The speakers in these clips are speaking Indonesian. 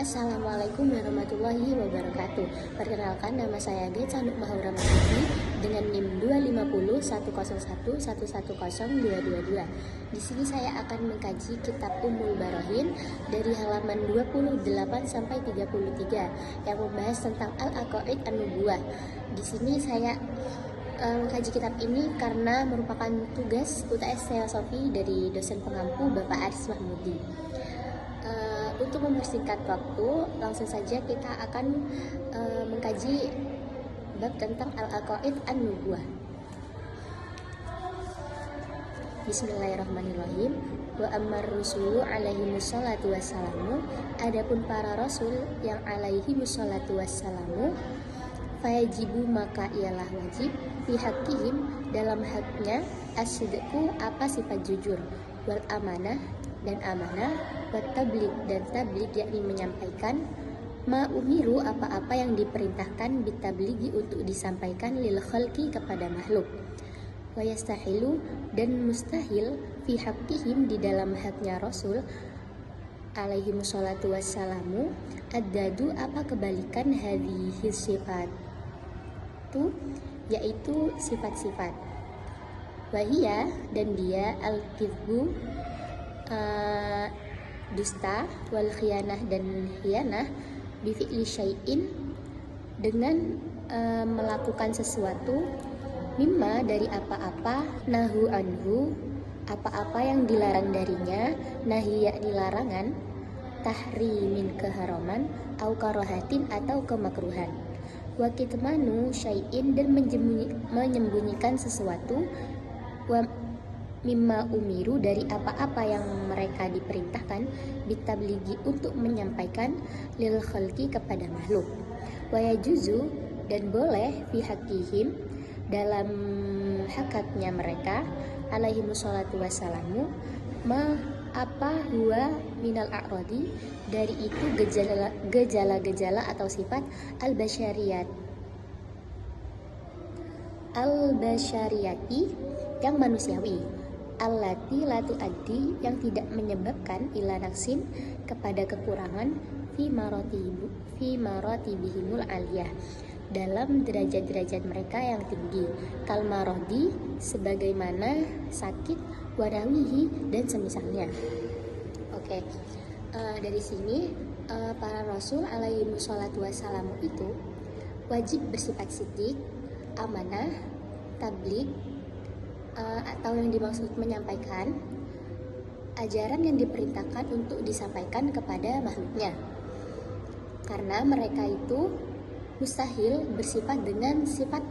Assalamualaikum warahmatullahi wabarakatuh. Perkenalkan, nama saya Getsa Nuk Mahura Masudi dengan NIM 25010110122. Di sini saya akan mengkaji kitab Ummul Barahin dari halaman 28 sampai 33 yang membahas tentang Al-Aqaid An-Nubuwah. Di sini saya mengkaji kitab ini karena merupakan tugas UTS Teosofi dari dosen pengampu Bapak Aris Mahmudi. Untuk mempersingkat waktu, langsung saja kita akan mengkaji bab tentang Al-Aqaid An-Nubuwah. Bismillahirrahmanirrahim. Wa ammar rusulu alaihi musallatu wassalamu, adapun para rasul yang alaihi musallatu wassalamu, fayajibu maka ialah wajib fi haqqihim dalam haknya as-sidqu apa sifat jujur, wal amanah dan amanah, wat tabligh dan tabligh yakni menyampaikan, ma umiru apa-apa yang diperintahkan bitablighi untuk disampaikan lil khalqi kepada makhluk, wa yastahilu dan mustahil fi haqqihim di dalam haknya rasul alaihi musallatu wassalamu ad-dadu apa kebalikan hadhihi sifat tu yaitu sifat-sifat, wahia dan dia al-kizbu dusta, wal khianah dan khianah, bifi'li syai'in dengan melakukan sesuatu, mimma dari apa-apa, nahu anhu apa-apa yang dilarang darinya, nahi yakni larangan, tahrimin keharaman, au karahatin atau kemakruhan, wa kitmanu syai'in dan menyembunyikan sesuatu, wa mimma umiru dari apa-apa yang mereka diperintahkan bitablighi untuk menyampaikan lil khalqi kepada makhluk, wa yajuzu dan boleh fi haqqihim dalam hakatnya mereka alaihi musallatu wassalamu ma apa huwa minal a'radi dari itu gejala-gejala atau sifat al-basyariyati yang manusiawi, allati latu addi yang tidak menyebabkan ila naksin kepada kekurangan fi maratibihimul aliyah dalam derajat-derajat mereka yang tinggi, kal marodi sebagaimana sakit, wanawihi dan semisalnya. Oke, dari sini para rasul alaihi musallatu wassalamu itu wajib bersifat siddiq, amanah, tabligh atau yang dimaksud menyampaikan ajaran yang diperintahkan untuk disampaikan kepada makhluknya, karena mereka itu mustahil bersifat dengan sifat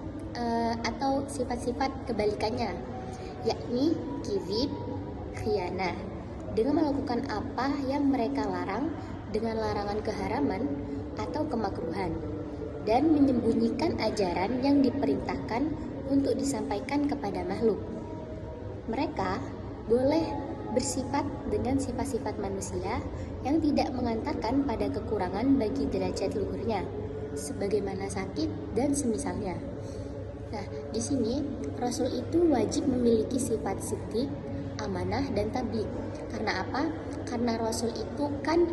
atau sifat-sifat kebalikannya, yakni kizib, khianah, dengan melakukan apa yang mereka larang dengan larangan keharaman atau kemakruhan, dan menyembunyikan ajaran yang diperintahkan untuk disampaikan kepada makhluk. Mereka boleh bersifat dengan sifat-sifat manusia yang tidak mengantarkan pada kekurangan bagi derajat luhurnya, sebagaimana sakit dan semisalnya. Nah, di sini Rasul itu wajib memiliki sifat siddiq, amanah dan tabligh. Karena apa? Karena Rasul itu kan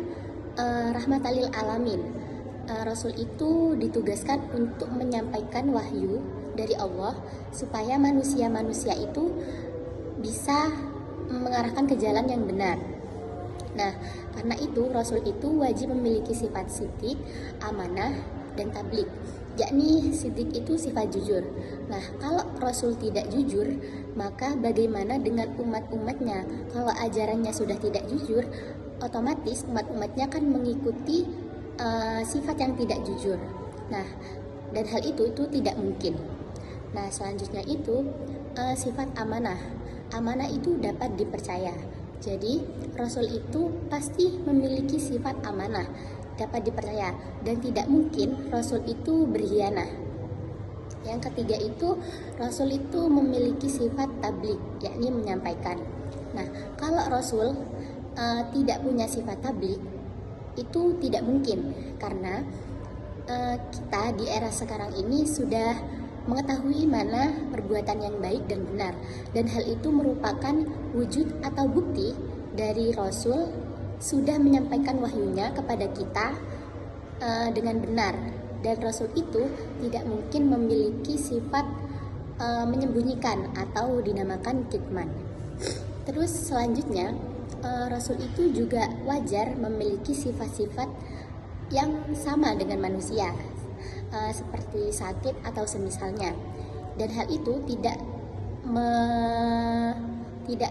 rahmatan lil alamin. Rasul itu ditugaskan untuk menyampaikan wahyu dari Allah supaya manusia-manusia itu bisa mengarahkan ke jalan yang benar. Nah, karena itu Rasul itu wajib memiliki sifat siddiq, amanah dan tabligh. Yakni siddiq itu sifat jujur. Nah, kalau Rasul tidak jujur, maka bagaimana dengan umat-umatnya? Kalau ajarannya sudah tidak jujur, otomatis umat-umatnya kan mengikuti sifat yang tidak jujur. Nah, dan hal itu tidak mungkin. Nah, selanjutnya itu sifat amanah. Amanah itu dapat dipercaya. Jadi, Rasul itu pasti memiliki sifat amanah, dapat dipercaya, dan tidak mungkin Rasul itu berkhianah. Yang ketiga itu, Rasul itu memiliki sifat tabligh, yakni menyampaikan. Nah, kalau Rasul tidak punya sifat tabligh, itu tidak mungkin, karena kita di era sekarang ini sudah mengetahui mana perbuatan yang baik dan benar, dan hal itu merupakan wujud atau bukti dari Rasul sudah menyampaikan wahyunya kepada kita dengan benar, dan Rasul itu tidak mungkin memiliki sifat menyembunyikan atau dinamakan kitman. Terus selanjutnya, Rasul itu juga wajar memiliki sifat-sifat yang sama dengan manusia, seperti sakit atau semisalnya, dan hal itu tidak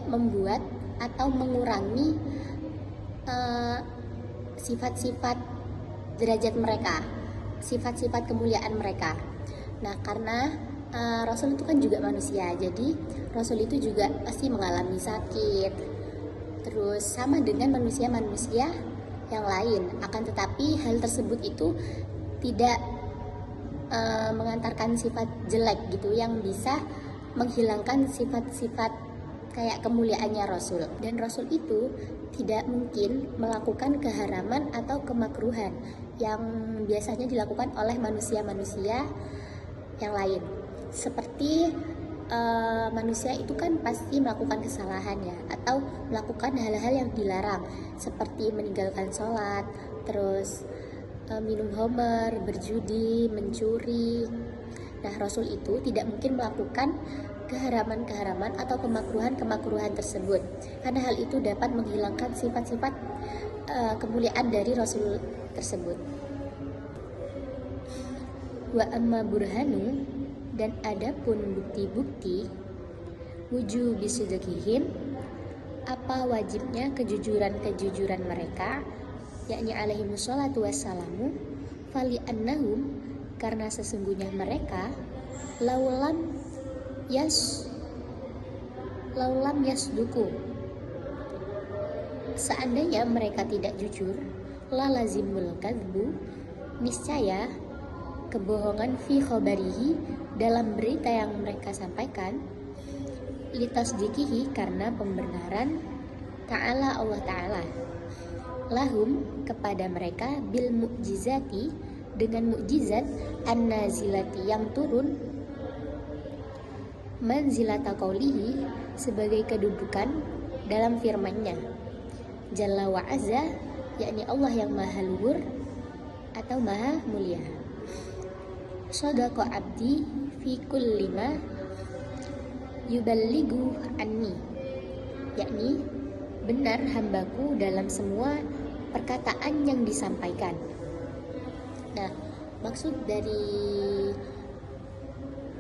membuat atau mengurangi sifat-sifat derajat mereka, sifat-sifat kemuliaan mereka. Nah, karena Rasul itu kan juga manusia, jadi Rasul itu juga pasti mengalami sakit, terus sama dengan manusia-manusia yang lain. Akan tetapi hal tersebut itu tidak mengantarkan sifat jelek gitu, yang bisa menghilangkan sifat-sifat kayak kemuliaannya Rasul. Dan Rasul itu tidak mungkin melakukan keharaman atau kemakruhan yang biasanya dilakukan oleh manusia-manusia yang lain. Seperti manusia itu kan pasti melakukan kesalahan ya, atau melakukan hal-hal yang dilarang, seperti meninggalkan sholat, terus minum homer, berjudi, mencuri. Nah, Rasul itu tidak mungkin melakukan keharaman-keharaman atau kemakruhan-kemakruhan tersebut, karena hal itu dapat menghilangkan sifat-sifat kemuliaan dari Rasul tersebut. Wa amma burhanu, dan adapun bukti-bukti wujub bisidqihim, apa wajibnya kejujuran mereka, yakni alaihimus sholatu wassalamu, fali annahum, karena sesungguhnya mereka laulam yasduku, seandainya mereka tidak jujur, la lazimul kadbu, niscaya kebohongan fi khobarihi, dalam berita yang mereka sampaikan, litasdiqihi, karena pembenaran ta'ala Allah Ta'ala, lahum, kepada mereka, bil mu'jizati, dengan mukjizat, an-nazilati, yang turun, manzilata qaulihi, sebagai kedudukan dalam firman-Nya, Jalla wa Azza, yakni Allah yang maha luhur atau maha mulia. Shadaqa abdi fi kulli ma yuballighu anni, yakni benar hambaku dalam semua perkataan yang disampaikan. Nah, maksud dari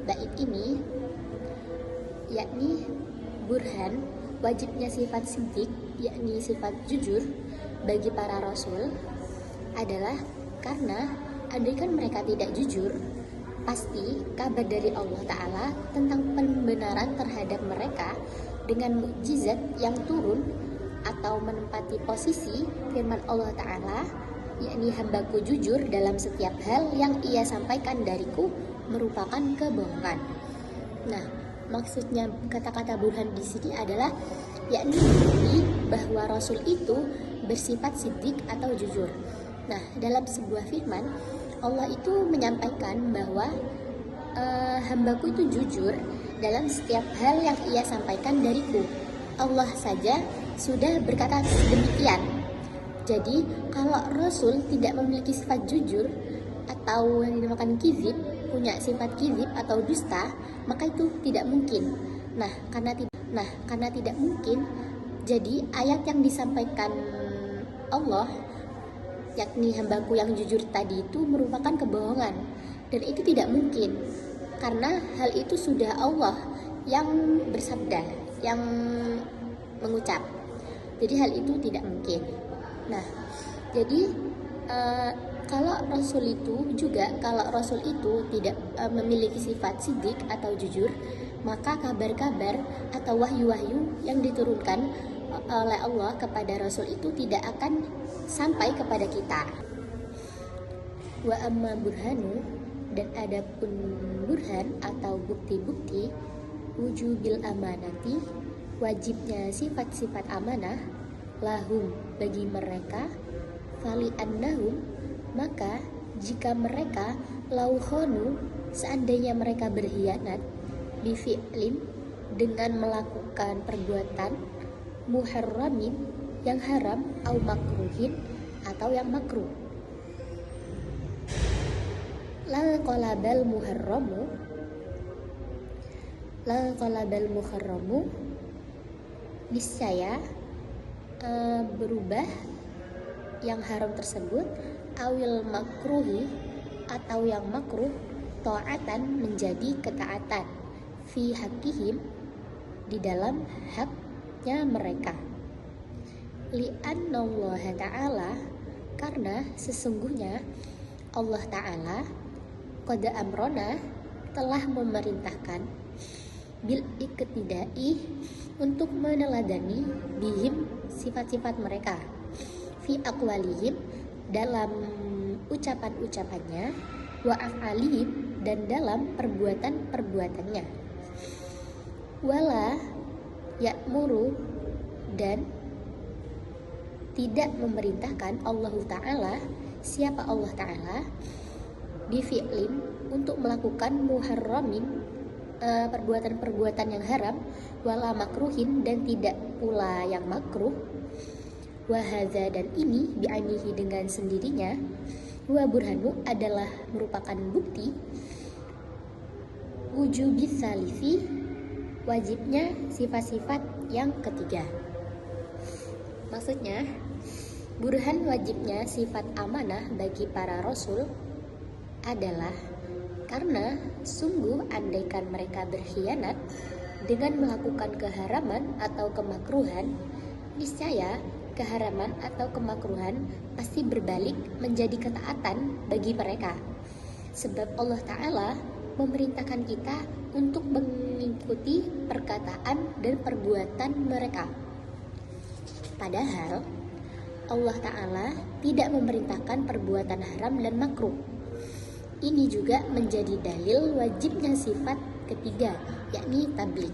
bait ini yakni burhan, wajibnya sifat siddiq, yakni sifat jujur bagi para rasul adalah karena andaikan mereka tidak jujur, pasti kabar dari Allah Ta'ala tentang pembenaran terhadap mereka dengan mukjizat yang turun atau menempati posisi firman Allah Ta'ala, yakni hambaku jujur dalam setiap hal yang ia sampaikan dariku merupakan kebohongan. Nah, maksudnya kata-kata burhan di sini adalah yakni bahwa Rasul itu bersifat siddiq atau jujur. Nah, dalam sebuah firman Allah itu menyampaikan bahwa hambaku itu jujur dalam setiap hal yang ia sampaikan dariku. Allah saja sudah berkata demikian. Jadi kalau Rasul tidak memiliki sifat jujur atau yang dinamakan kizib, punya sifat kizib atau dusta, maka itu tidak mungkin. Nah, karena tidak mungkin, jadi ayat yang disampaikan Allah, yakni hambaku yang jujur tadi, itu merupakan kebohongan, dan itu tidak mungkin karena hal itu sudah Allah yang bersabda, yang mengucap. Jadi hal itu tidak mungkin. Nah, jadi kalau Rasul itu tidak memiliki sifat siddiq atau jujur, maka kabar-kabar atau wahyu-wahyu yang diturunkan oleh Allah kepada Rasul itu tidak akan sampai kepada kita. Wa amma burhanu, dan adapun burhan atau bukti-bukti wujubil amanati, wajibnya sifat-sifat amanah, lahum, bagi mereka, fali annahum, maka jika mereka laukhonu, seandainya mereka berkhianat, bifi'lin, dengan melakukan perbuatan muharramin, yang haram, au makruhin, atau yang makruh. La qalabal muharramu niscaya berubah yang haram tersebut, awil makruhi, atau yang makruh, ta'atan menjadi ketaatan, fi hakihim, di dalam haknya mereka. Li'annallaha ta'ala, karena sesungguhnya Allah Ta'ala qad amrona, telah memerintahkan, bil iktidai, untuk meneladani, bihim, sifat-sifat mereka, fi aqwalihim, dalam ucapan-ucapannya, wa af'alihim, dan dalam perbuatan-perbuatannya. Wala ya'muru, dan tidak memerintahkan Allah Ta'ala, siapa Allah Ta'ala, bifi'lin, untuk melakukan muharramin, perbuatan-perbuatan yang haram, wala makruhin, dan tidak pula yang makruh, wahadza, dan ini, bi'anihi, dengan sendirinya, wa burhanu, adalah merupakan bukti, wujubis salisi, wajibnya sifat-sifat yang ketiga. Maksudnya, burhan wajibnya sifat amanah bagi para rasul adalah karena sungguh andaikan mereka berkhianat dengan melakukan keharaman atau kemakruhan, niscaya keharaman atau kemakruhan pasti berbalik menjadi ketaatan bagi mereka. Sebab Allah Ta'ala memerintahkan kita untuk mengikuti perkataan dan perbuatan mereka. Padahal Allah Ta'ala tidak memerintahkan perbuatan haram dan makruh. Ini juga menjadi dalil wajibnya sifat ketiga, yakni tabligh.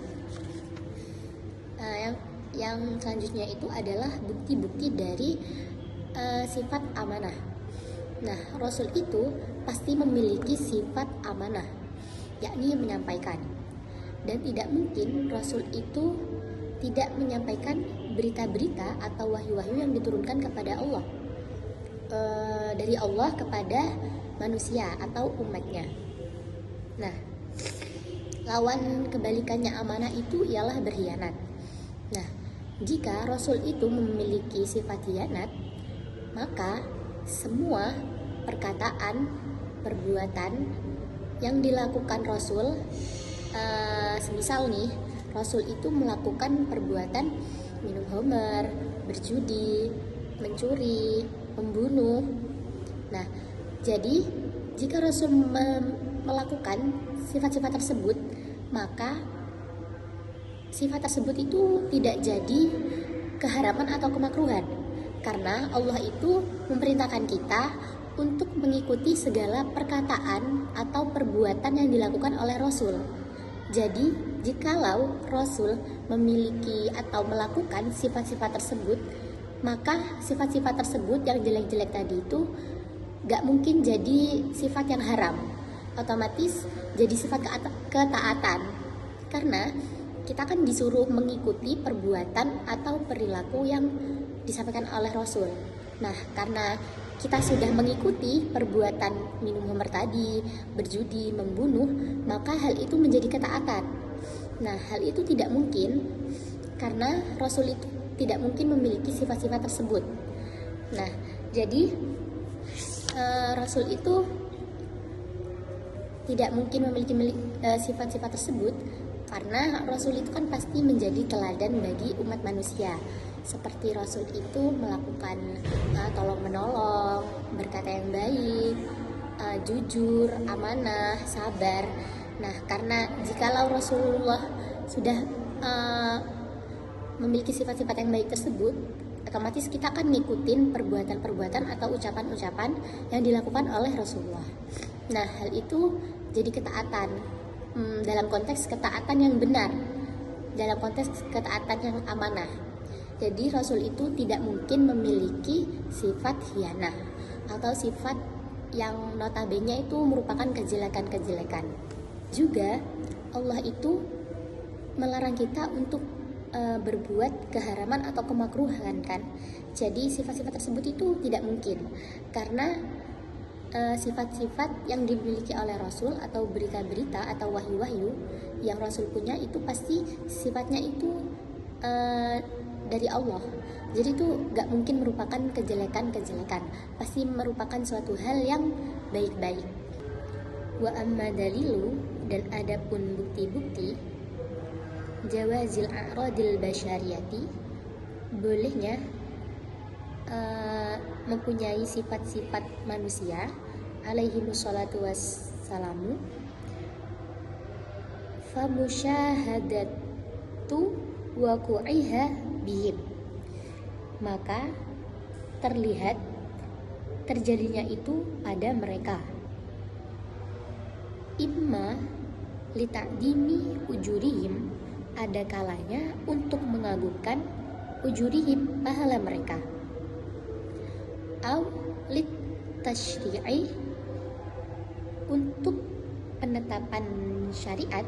Yang selanjutnya itu adalah bukti-bukti dari sifat amanah. Nah, Rasul itu pasti memiliki sifat amanah, yakni menyampaikan. Dan tidak mungkin Rasul itu tidak menyampaikan berita-berita atau wahyu-wahyu yang diturunkan kepada Allah, dari Allah kepada manusia atau umatnya. Nah, lawan kebalikannya amanah itu ialah berkhianat. Nah, jika Rasul itu memiliki sifat khianat, maka semua perkataan, perbuatan yang dilakukan Rasul, semisal nih, Rasul itu melakukan perbuatan minum khamar, berjudi, mencuri, membunuh. Nah, jadi jika Rasul melakukan sifat-sifat tersebut, maka sifat tersebut itu tidak jadi keharaman atau kemakruhan, karena Allah itu memerintahkan kita untuk mengikuti segala perkataan atau perbuatan yang dilakukan oleh Rasul. Jadi jikalau Rasul memiliki atau melakukan sifat-sifat tersebut, maka sifat-sifat tersebut yang jelek-jelek tadi itu gak mungkin jadi sifat yang haram, otomatis jadi sifat ketaatan, karena kita kan disuruh mengikuti perbuatan atau perilaku yang disampaikan oleh Rasul. Nah, karena kita sudah mengikuti perbuatan minum khamar tadi, berjudi, membunuh, maka hal itu menjadi ketaatan. Nah, hal itu tidak mungkin karena Rasul itu tidak mungkin memiliki sifat-sifat tersebut. Nah, jadi Rasul itu tidak mungkin memiliki sifat-sifat tersebut karena Rasul itu kan pasti menjadi teladan bagi umat manusia. Seperti Rasul itu melakukan tolong-menolong, berkata yang baik, jujur, amanah, sabar. Nah, karena jikalau Rasulullah sudah memiliki sifat-sifat yang baik tersebut, otomatis kita akan ngikutin perbuatan-perbuatan atau ucapan-ucapan yang dilakukan oleh Rasulullah. Nah, hal itu jadi ketaatan dalam konteks ketaatan yang benar, dalam konteks ketaatan yang amanah. Jadi Rasul itu tidak mungkin memiliki sifat khianah atau sifat yang notabene itu merupakan kejelekan-kejelekan. Juga Allah itu melarang kita untuk berbuat keharaman atau kemakruhan kan. Jadi sifat-sifat tersebut itu tidak mungkin, karena sifat-sifat yang dimiliki oleh Rasul atau berita-berita atau wahyu-wahyu yang Rasul punya itu pasti sifatnya itu dari Allah. Jadi itu gak mungkin merupakan kejelekan-kejelekan, pasti merupakan suatu hal yang baik-baik. Wa amma dalilu, dan adapun bukti-bukti jawazil a'radil basyariyati, bolehnya mempunyai sifat-sifat manusia alaihi wassalatu wassalamu, fa musyahadatu waqu'iha bihim, maka terlihat terjadinya itu pada mereka. Imma lita'dimi ujurihim, ada kalanya untuk mengagungkan ujurihim, pahala mereka. Au lit tasyri'i, untuk penetapan syariat.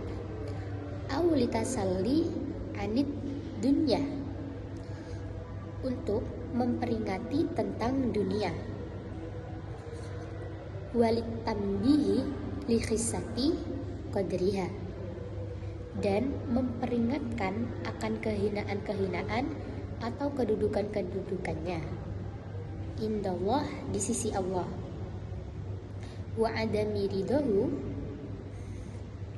Au litasalli anid dunya, untuk memperingati tentang dunia. Walit tambihi li khissati qadriha, dan memperingatkan akan kehinaan-kehinaan atau kedudukan-kedudukannya indallah, di sisi Allah. Wa adami ridahu,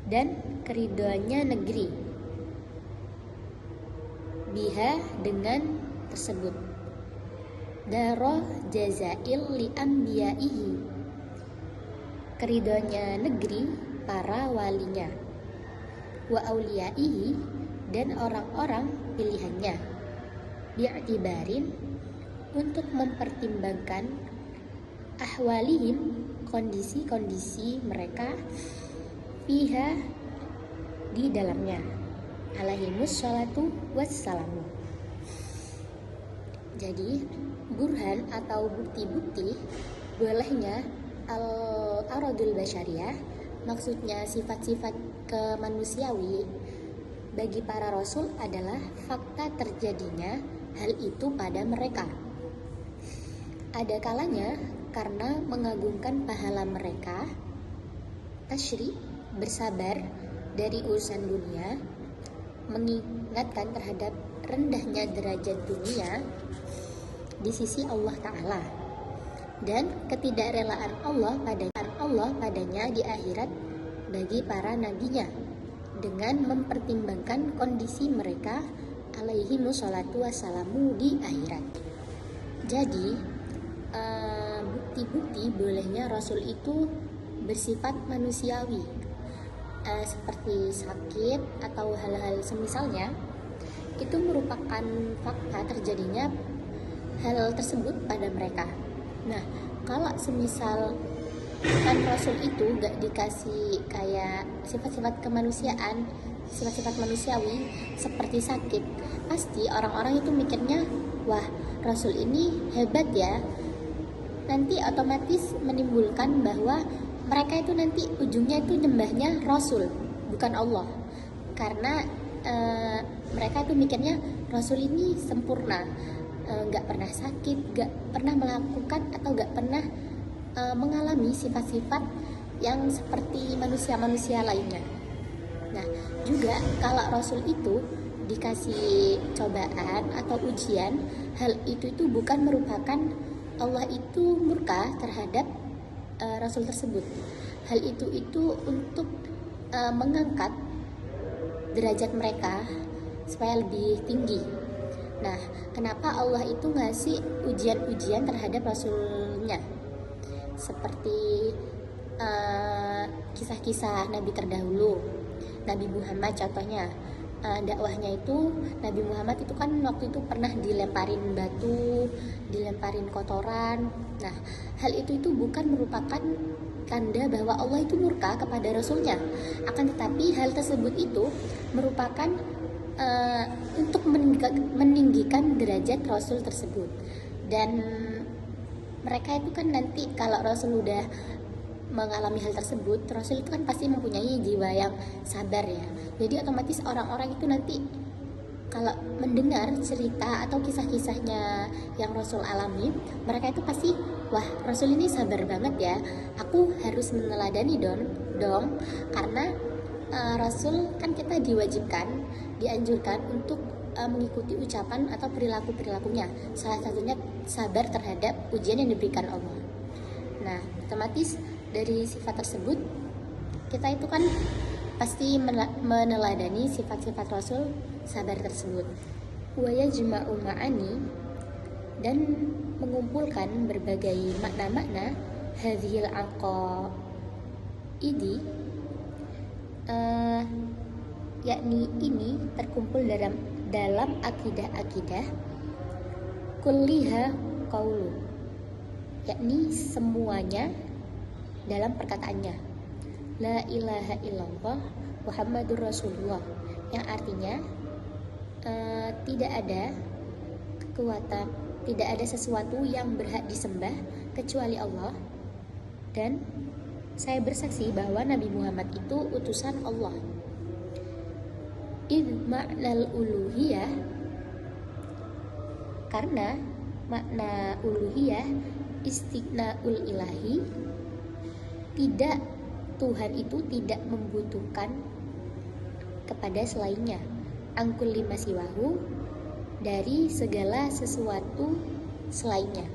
dan keridhoannya negeri biha, dengan tersebut. Daro jazail li anbiyaihi, keridhoannya negeri para walinya. Wa auliyaihi, dan orang-orang pilihannya. Bi'tibarin, untuk mempertimbangkan ahwalihim, kondisi-kondisi mereka, fiha, di dalamnya. Alaihimus salatu wassalamu. Jadi burhan atau bukti-bukti bolehnya al-aradul basyariyah, maksudnya sifat-sifat kemanusiawi bagi para rasul adalah fakta terjadinya hal itu pada mereka. Ada kalanya karena mengagungkan pahala mereka, tasyri, bersabar dari urusan dunia, mengingatkan terhadap rendahnya derajat dunia di sisi Allah Ta'ala, dan ketidakrelaan Allah padanya di akhirat bagi para nabinya, dengan mempertimbangkan kondisi mereka alaihi wassalatu wassalamu di akhirat. Jadi bukti-bukti bolehnya Rasul itu bersifat manusiawi, seperti sakit atau hal-hal semisalnya, itu merupakan fakta terjadinya hal tersebut pada mereka. Nah, kalau semisal kan Rasul itu gak dikasih kayak sifat-sifat kemanusiaan, sifat-sifat manusiawi seperti sakit, pasti orang-orang itu mikirnya, wah Rasul ini hebat ya. Nanti otomatis menimbulkan bahwa mereka itu nanti ujungnya itu nyembahnya Rasul, bukan Allah. Karena mereka itu mikirnya Rasul ini sempurna, gak pernah sakit, gak pernah melakukan atau gak pernah mengalami sifat-sifat yang seperti manusia-manusia lainnya. Nah, juga kalau Rasul itu dikasih cobaan atau ujian, hal itu bukan merupakan Allah itu murka terhadap Rasul tersebut. Hal itu untuk mengangkat derajat mereka supaya lebih tinggi. Nah, kenapa Allah itu ngasih ujian-ujian terhadap Rasulnya? Seperti kisah-kisah Nabi terdahulu, Nabi Muhammad contohnya. Dakwahnya itu Nabi Muhammad itu kan waktu itu pernah dilemparin batu, dilemparin kotoran. Nah, hal itu bukan merupakan tanda bahwa Allah itu murka kepada Rasulnya. Akan tetapi hal tersebut itu merupakan untuk meninggikan derajat Rasul tersebut. Dan mereka itu kan nanti kalau Rasul udah mengalami hal tersebut, Rasul itu kan pasti mempunyai jiwa yang sabar ya. Jadi otomatis orang-orang itu nanti kalau mendengar cerita atau kisah-kisahnya yang Rasul alami, mereka itu pasti, wah Rasul ini sabar banget ya, aku harus meneladani dong, karena Rasul kan kita dianjurkan untuk mengikuti ucapan atau perilakunya. Salah satunya sabar terhadap ujian yang diberikan Allah. Nah, otomatis dari sifat tersebut kita itu kan pasti meneladani sifat-sifat Rasul sabar tersebut. Wa yajma'u ma'ani, dan mengumpulkan berbagai makna-makna hadhil aqaidi, yakni ini terkumpul dalam akidah-akidah kulliha qaulu, yakni semuanya dalam perkataannya la ilaha illallah Muhammadur Rasulullah, yang artinya tidak ada kekuatan, tidak ada sesuatu yang berhak disembah kecuali Allah, dan saya bersaksi bahwa Nabi Muhammad itu utusan Allah. Ma'nal uluhiyah, karena makna uluhiyah istighnaul ilahi, tidak, Tuhan itu tidak membutuhkan kepada selainnya, angkul lima siwahu, dari segala sesuatu selainnya.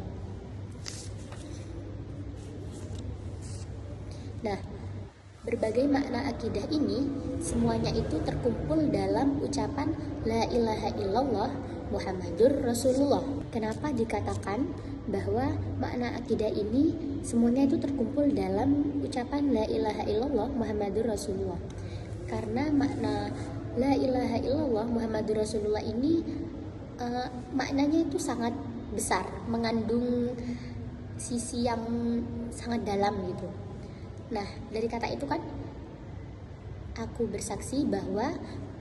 Nah, berbagai makna akidah ini semuanya itu terkumpul dalam ucapan la ilaha illallah Muhammadur Rasulullah. Kenapa dikatakan bahwa makna akidah ini semuanya itu terkumpul dalam ucapan la ilaha illallah Muhammadur Rasulullah? Karena makna la ilaha illallah Muhammadur Rasulullah ini maknanya itu sangat besar, mengandung sisi yang sangat dalam gitu. Nah, dari kata itu kan, aku bersaksi bahwa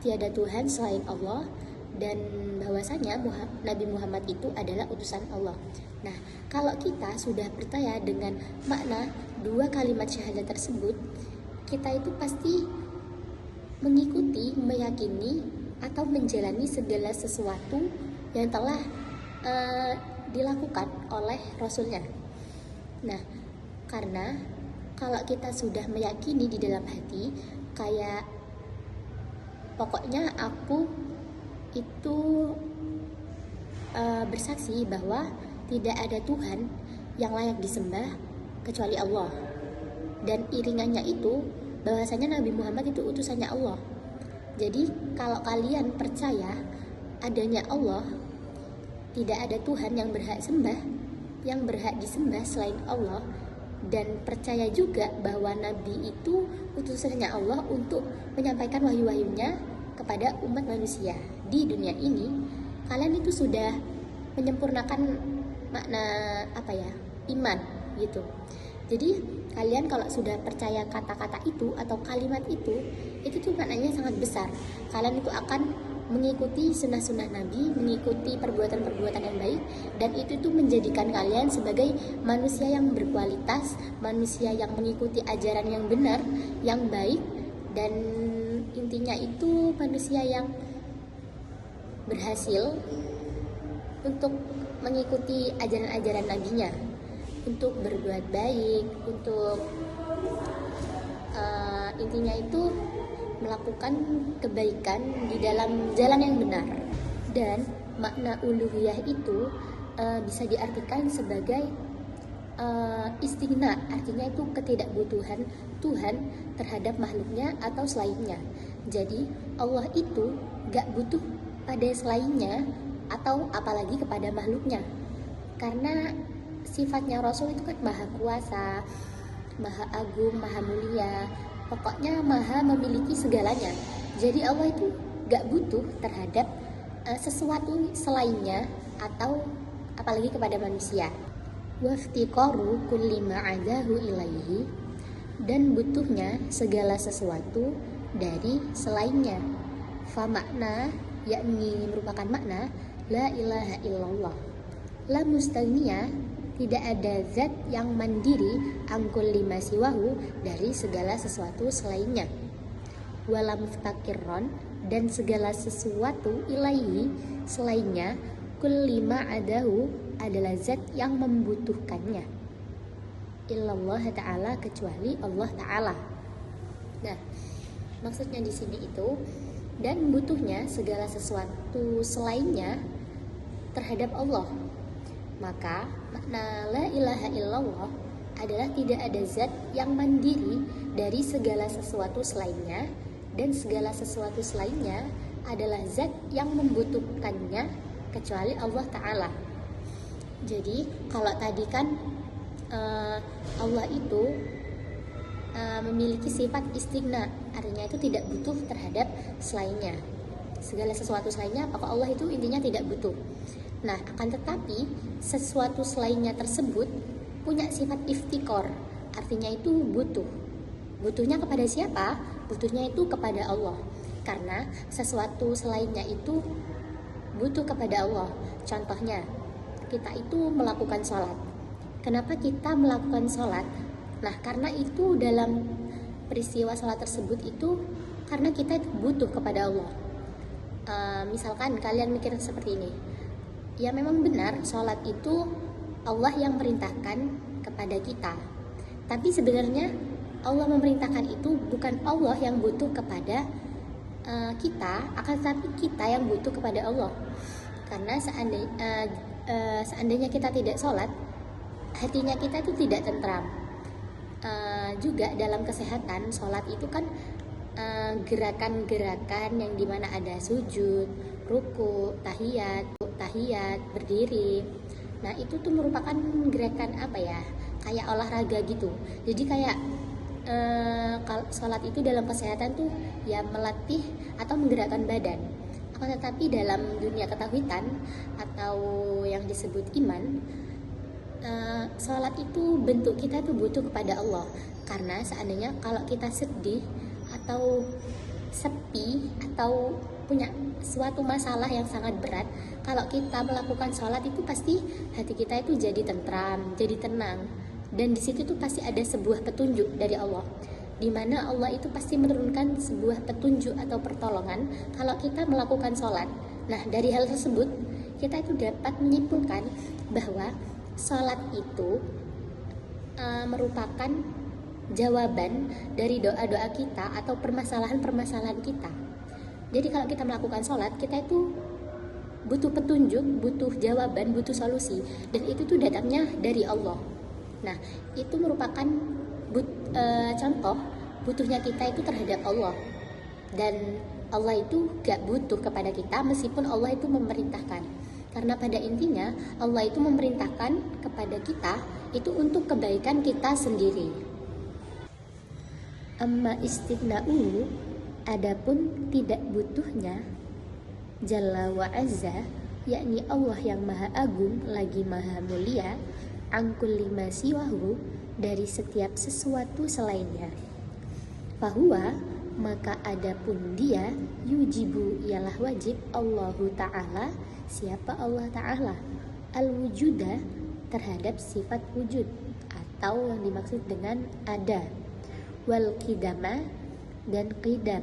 tiada Tuhan selain Allah, dan bahwasanya Nabi Muhammad itu adalah utusan Allah. Nah, kalau kita sudah percaya dengan makna dua kalimat syahadat tersebut, kita itu pasti mengikuti, meyakini, atau menjalani segala sesuatu yang telah dilakukan oleh Rasulnya. Nah, karena kalau kita sudah meyakini di dalam hati, kayak pokoknya aku itu bersaksi bahwa tidak ada Tuhan yang layak disembah kecuali Allah, dan iringannya itu bahwasanya Nabi Muhammad itu utusannya Allah. Jadi kalau kalian percaya adanya Allah, tidak ada Tuhan yang berhak disembah selain Allah, dan percaya juga bahwa Nabi itu utusannya Allah untuk menyampaikan wahyu-wahyunya kepada umat manusia di dunia ini, kalian itu sudah menyempurnakan makna iman gitu. Jadi kalian kalau sudah percaya kata-kata itu atau kalimat itu tuh maknanya sangat besar. Kalian itu akan mengikuti sunnah-sunnah Nabi, mengikuti perbuatan-perbuatan yang baik, dan itu tuh menjadikan kalian sebagai manusia yang berkualitas, manusia yang mengikuti ajaran yang benar, yang baik, dan intinya itu manusia yang berhasil untuk mengikuti ajaran-ajaran Nabinya, untuk berbuat baik, untuk intinya itu melakukan kebaikan di dalam jalan yang benar. Dan makna uluhiyah itu bisa diartikan sebagai istighna, artinya itu ketidakbutuhan Tuhan terhadap makhluknya atau selainnya. Jadi Allah itu gak butuh pada selainnya atau apalagi kepada makhluknya, karena sifatnya Rasul itu kan maha kuasa, maha agung, maha mulia, pokoknya maha memiliki segalanya. Jadi Allah itu gak butuh terhadap sesuatu selainnya atau apalagi kepada manusia. Waftiqaru kulli ma'adahu ilaihi, dan butuhnya segala sesuatu dari selainnya. Fa makna, yakni merupakan makna la ilaha illallah, la mustaghniya, tidak ada zat yang mandiri angkul lima siwahu, dari segala sesuatu selainnya. Wala muftakirron, dan segala sesuatu ilaihi selainnya, kulli ma'adahu adalah zat yang membutuhkannya, illallah ta'ala kecuali Allah ta'ala. Nah, maksudnya di sini itu dan butuhnya segala sesuatu selainnya terhadap Allah. Maka makna la ilaha illallah adalah tidak ada zat yang mandiri dari segala sesuatu selainnya, dan segala sesuatu selainnya adalah zat yang membutuhkannya kecuali Allah Ta'ala. Jadi kalau tadi kan Allah itu memiliki sifat istighna, artinya itu tidak butuh terhadap selainnya. Segala sesuatu selainnya, apakah Allah itu intinya tidak butuh. Nah, akan tetapi sesuatu selainnya tersebut punya sifat iftikor, artinya itu butuh. Butuhnya kepada siapa? Butuhnya itu kepada Allah. Karena sesuatu selainnya itu butuh kepada Allah. Contohnya, kita itu melakukan sholat. Kenapa kita melakukan sholat? Nah, karena itu dalam peristiwa sholat tersebut itu karena kita itu butuh kepada Allah. Misalkan kalian mikir seperti ini, ya memang benar sholat itu Allah yang merintahkan kepada kita. Tapi sebenarnya Allah memerintahkan itu bukan Allah yang butuh kepada kita, akan tetapi kita yang butuh kepada Allah. Karena seandainya kita tidak sholat, hatinya kita itu tidak tentram. Juga dalam kesehatan, sholat itu kan gerakan-gerakan yang dimana ada sujud, ruku, tahiyat, berdiri. Nah, itu tuh merupakan gerakan apa ya, kayak olahraga gitu. Jadi kayak kalau sholat itu dalam kesehatan tuh ya melatih atau menggerakkan badan. Akan tetapi dalam dunia ketawitan atau yang disebut iman, sholat itu bentuk kita tuh butuh kepada Allah. Karena seandainya kalau kita sedih atau sepi atau punya suatu masalah yang sangat berat, kalau kita melakukan sholat itu pasti hati kita itu jadi tentram, jadi tenang. Dan di situ tuh pasti ada sebuah petunjuk dari Allah, di mana Allah itu pasti menurunkan sebuah petunjuk atau pertolongan kalau kita melakukan sholat. Nah, dari hal tersebut kita itu dapat menyimpulkan bahwa sholat itu merupakan jawaban dari doa-doa kita atau permasalahan-permasalahan kita. Jadi kalau kita melakukan sholat, kita itu butuh petunjuk, butuh jawaban, butuh solusi, dan itu tuh datangnya dari Allah. Nah, itu merupakan contoh butuhnya kita itu terhadap Allah. Dan Allah itu gak butuh kepada kita meskipun Allah itu memerintahkan. Karena pada intinya Allah itu memerintahkan kepada kita itu untuk kebaikan kita sendiri. Amma istighna'u, adapun tidak butuhnya Jalla wa Azza, yakni Allah yang maha agung lagi maha mulia, angkul lima siwahu, dari setiap sesuatu selainnya. Fahuwa, maka adapun dia, yujibu ialah wajib, Allahu Ta'ala, siapa Allah Ta'ala, al-wujuda, terhadap sifat wujud atau yang dimaksud dengan ada, wal qidama, dan qidam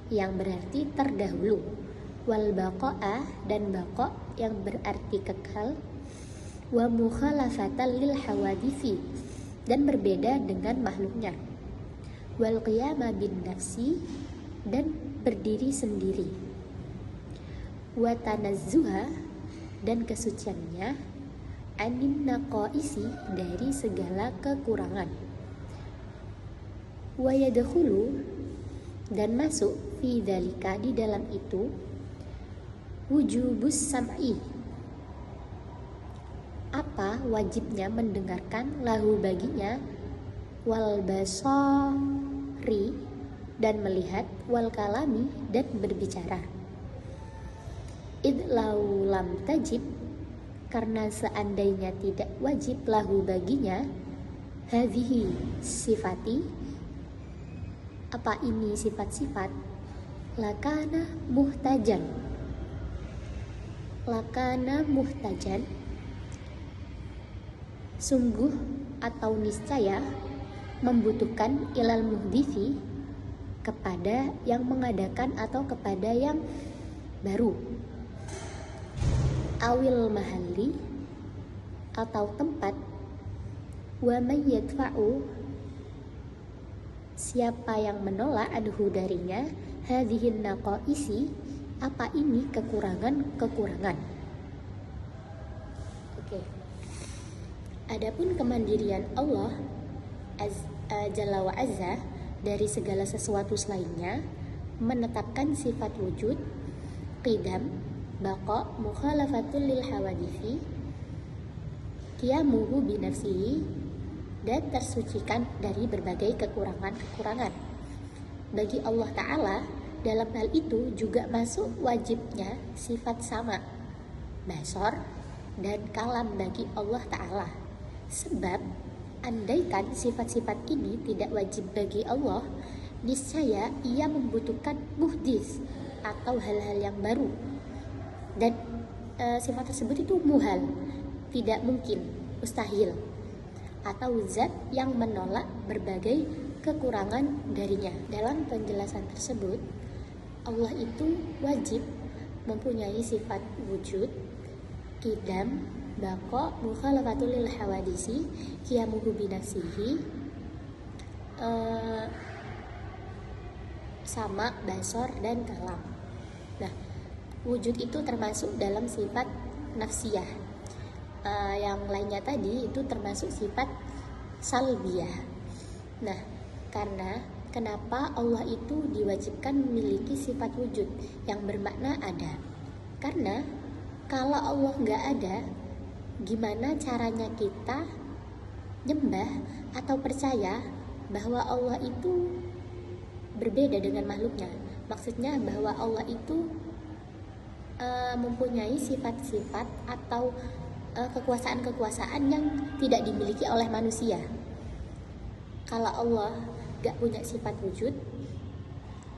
yang berarti terdahulu, wal baqa'a, dan baqa yang berarti kekal, wa mukhalafatan lil hawadithi, dan berbeda dengan makhluknya, wal qiyama bin nafsi, dan berdiri sendiri, wa tanazzuha, dan kesuciannya, anin naqaisi, dari segala kekurangan, wa yadkhulu, dan masuk fi dzalika, di dalam itu, wujubus sam'i, apa wajibnya mendengarkan, lahu baginya, wal basari, dan melihat, wal kalami, dan berbicara. Id lau lam tajib, karena seandainya tidak wajib, lahu baginya, hadhihi sifati, apa ini sifat-sifat, lakana muhtajan, sungguh atau niscaya membutuhkan, ilal muhdifi, kepada yang mengadakan atau kepada yang baru. Awil mahalli atau tempat. Wa may yadfa'u, siapa yang menolak anhu darinya, hadhihin naqaisi, apa ini kekurangan-kekurangan. Oke. Adapun kemandirian Allah Jalla wa Azza dari segala sesuatu selainnya, menetapkan sifat wujud, qidam, baqa, mukhalafatul lil hawadithi, qiyamuhu binafsihi, dan tersucikan dari berbagai kekurangan-kekurangan. Bagi Allah Ta'ala, dalam hal itu juga masuk wajibnya sifat sama, basor, dan kalam bagi Allah Ta'ala. Sebab, andaikan sifat-sifat ini tidak wajib bagi Allah, niscaya ia membutuhkan muhdis atau hal-hal yang baru. Dan sifat tersebut itu muhal, tidak mungkin, mustahil, atau zat yang menolak berbagai kekurangan darinya. Dalam penjelasan tersebut, Allah itu wajib mempunyai sifat wujud, qidam, baqa, mukhalafatul lil hawadisi, qiyamuhu binafsihi, sama, basor, dan kalam. Nah, wujud itu termasuk dalam sifat nafsiyah. Yang lainnya tadi itu termasuk sifat salbiyah. Nah, karena kenapa Allah itu diwajibkan memiliki sifat wujud yang bermakna ada? Karena kalau Allah nggak ada, gimana caranya kita nyembah atau percaya bahwa Allah itu berbeda dengan makhluknya? Maksudnya bahwa Allah itu mempunyai sifat-sifat atau kekuasaan-kekuasaan yang tidak dimiliki oleh manusia. Kalau Allah gak punya sifat wujud,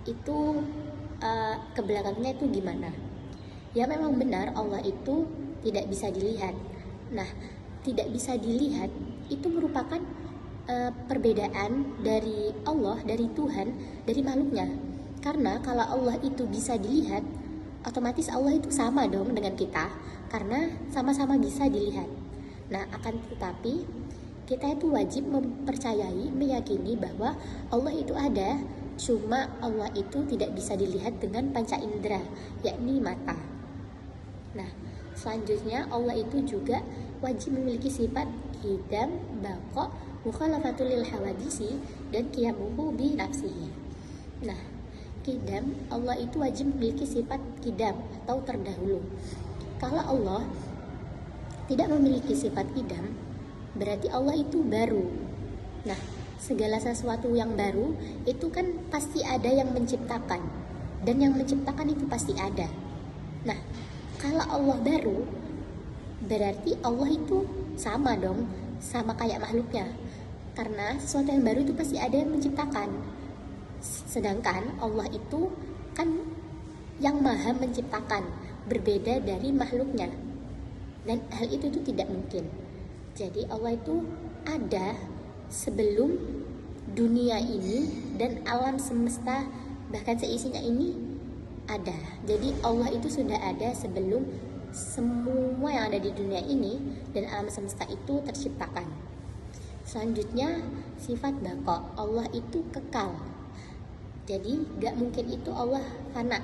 itu kebelakangnya itu gimana? Ya memang benar Allah itu tidak bisa dilihat. Nah, tidak bisa dilihat itu merupakan perbedaan dari Allah, dari Tuhan, dari makhluknya. Karena kalau Allah itu bisa dilihat, otomatis Allah itu sama dong dengan kita, karena sama-sama bisa dilihat. Nah, akan tetapi kita itu wajib mempercayai, meyakini bahwa Allah itu ada, cuma Allah itu tidak bisa dilihat dengan panca indera, yakni mata. Nah, selanjutnya Allah itu juga wajib memiliki sifat qidam, baqa, mukhalafatul lil hawadisi, dan qiyamuhu bi nafsihi. Nah, qidam, Allah itu wajib memiliki sifat qidam atau terdahulu. Kalau Allah tidak memiliki sifat qidam, berarti Allah itu baru. Nah, segala sesuatu yang baru itu kan pasti ada yang menciptakan, dan yang menciptakan itu pasti ada. Nah, kalau Allah baru, berarti Allah itu sama dong, sama kayak makhluknya. Karena sesuatu yang baru itu pasti ada yang menciptakan. Sedangkan Allah itu kan yang maha menciptakan, berbeda dari makhluknya. Dan hal itu tidak mungkin. Jadi Allah itu ada sebelum dunia ini dan alam semesta bahkan seisinya ini ada. Jadi Allah itu sudah ada sebelum semua yang ada di dunia ini dan alam semesta itu terciptakan. Selanjutnya sifat baqa, Allah itu kekal. Jadi gak mungkin itu Allah fana.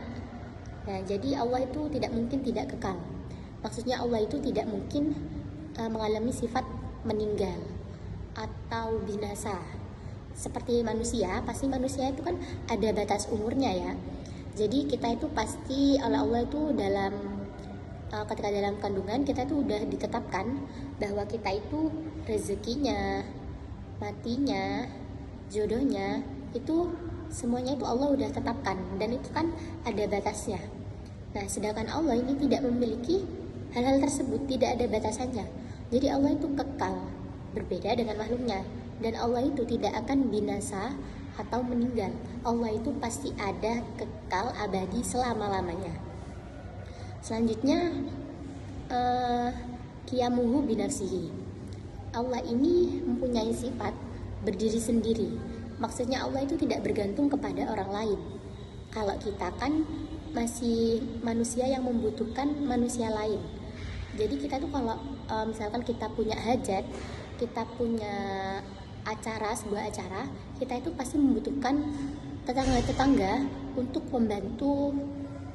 Nah, jadi Allah itu tidak mungkin tidak kekal. Maksudnya Allah itu tidak mungkin mengalami sifat meninggal atau binasa. Seperti manusia, pasti manusia itu kan ada batas umurnya ya. Jadi kita itu pasti oleh Allah itu dalam ketika dalam kandungan kita itu udah ditetapkan bahwa kita itu rezekinya, matinya, jodohnya itu semuanya itu Allah udah tetapkan, dan itu kan ada batasnya. Nah, sedangkan Allah ini tidak memiliki hal-hal tersebut, tidak ada batasannya. Jadi Allah itu kekal, berbeda dengan makhluknya, dan Allah itu tidak akan binasa atau meninggal. Allah itu pasti ada, kekal, abadi selama-lamanya. Selanjutnya qiyamuhu binafsihi. Allah ini mempunyai sifat berdiri sendiri, Maksudnya Allah itu tidak bergantung kepada orang lain. Kalau kita kan masih manusia yang membutuhkan manusia lain. Jadi kita tuh kalau misalkan kita punya hajat, kita punya acara, sebuah acara, kita itu pasti membutuhkan tetangga-tetangga untuk membantu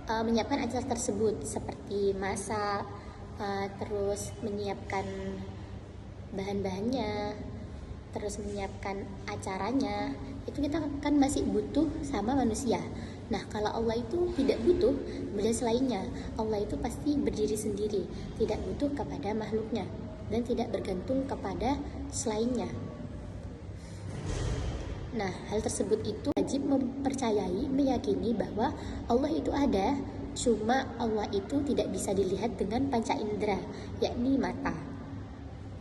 menyiapkan acara tersebut, seperti masak, terus menyiapkan bahan-bahannya, terus menyiapkan acaranya. Itu kita kan masih butuh sama manusia. Nah, kalau Allah itu tidak butuh kepada selainnya. Allah itu pasti berdiri sendiri, tidak butuh kepada makhluknya, dan tidak bergantung kepada selainnya. Nah, hal tersebut itu wajib mempercayai, meyakini bahwa Allah itu ada, cuma Allah itu tidak bisa dilihat dengan panca indera, yakni mata.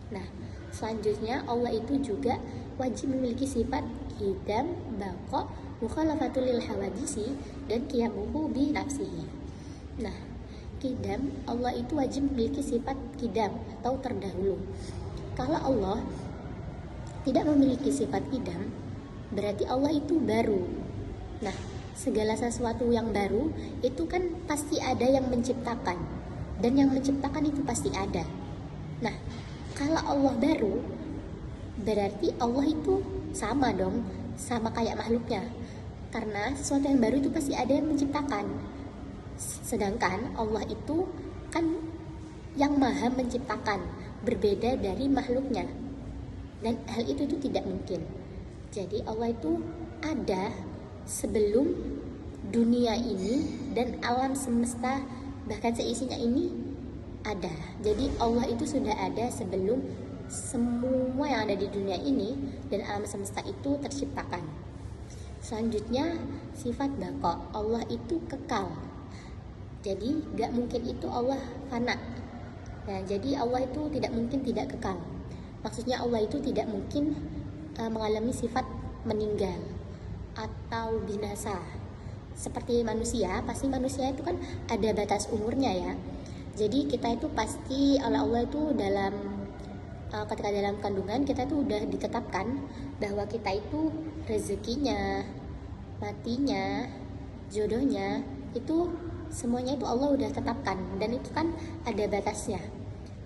Nah, selanjutnya Allah itu juga wajib memiliki sifat qidam, baqa, mukhalafatul lil hawadisi, dan qiyamuhu bi nafsihi. Nah, qidam, Allah itu wajib memiliki sifat qidam atau terdahulu. Kalau Allah tidak memiliki sifat qidam, berarti Allah itu baru. Nah, segala sesuatu yang baru itu kan pasti ada yang menciptakan, dan yang menciptakan itu pasti ada. Nah, kalau Allah baru, berarti Allah itu sama dong, sama kayak makhluknya. Karena sesuatu yang baru itu pasti ada yang menciptakan. Sedangkan Allah itu kan yang maha menciptakan, berbeda dari makhluknya. Dan hal itu tidak mungkin. Jadi Allah itu ada sebelum dunia ini dan alam semesta, bahkan seisinya ini ada. Jadi Allah itu sudah ada sebelum semua yang ada di dunia ini dan alam semesta itu terciptakan. Selanjutnya sifat baqa, Allah itu kekal. Jadi gak mungkin itu Allah fana. Nah, jadi Allah itu tidak mungkin tidak kekal. Maksudnya Allah itu tidak mungkin mengalami sifat meninggal atau binasa. Seperti manusia, pasti manusia itu kan ada batas umurnya ya. Jadi kita itu pasti oleh Allah itu ketika dalam kandungan kita itu udah ditetapkan bahwa kita itu rezekinya, matinya, jodohnya, itu semuanya itu Allah udah tetapkan, dan itu kan ada batasnya.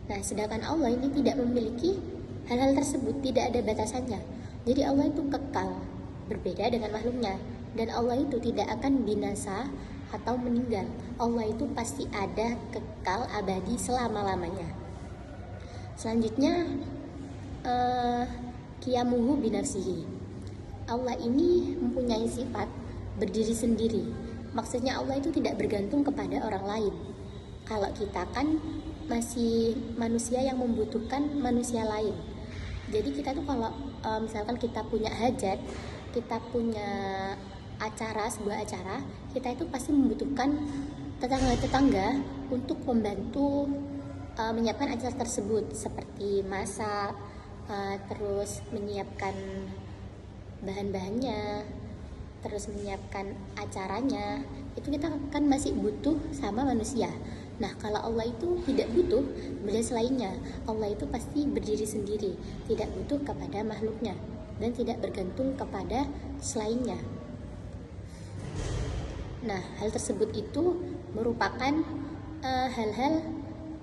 Nah, sedangkan Allah ini tidak memiliki hal-hal tersebut, tidak ada batasannya. Jadi Allah itu kekal, berbeda dengan makhluknya, dan Allah itu tidak akan binasa atau meninggal. Allah itu pasti ada, kekal, abadi selama-lamanya. Selanjutnya qiyamuhu binafsihi. Allah ini mempunyai sifat berdiri sendiri. Maksudnya Allah itu tidak bergantung kepada orang lain. Kalau kita kan masih manusia yang membutuhkan manusia lain. Jadi kita tuh kalau misalkan kita punya hajat, kita punya acara, sebuah acara, kita itu pasti membutuhkan tetangga-tetangga untuk membantu menyiapkan acara tersebut, seperti masak, terus menyiapkan bahan-bahannya, terus menyiapkan acaranya. Itu kita kan masih butuh sama manusia. Nah, kalau Allah itu tidak butuh kepada selainnya. Allah itu pasti berdiri sendiri, tidak butuh kepada makhluknya, dan tidak bergantung kepada selainnya. Nah, hal tersebut itu merupakan hal-hal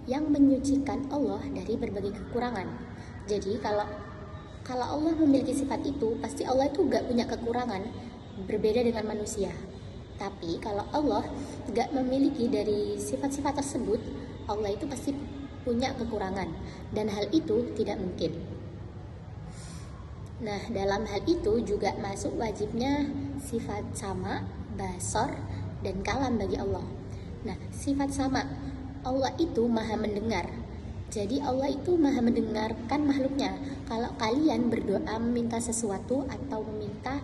yang menyucikan Allah dari berbagai kekurangan. Jadi kalau Allah memiliki sifat itu, pasti Allah itu gak punya kekurangan, berbeda dengan manusia. Tapi kalau Allah gak memiliki dari sifat-sifat tersebut, Allah itu pasti punya kekurangan, dan hal itu tidak mungkin. Nah, dalam hal itu juga masuk wajibnya sifat sama, basor, dan kalam bagi Allah. Nah, sifat sama, Allah itu maha mendengar. Jadi Allah itu maha mendengarkan makhluknya. Kalau kalian berdoa meminta sesuatu atau meminta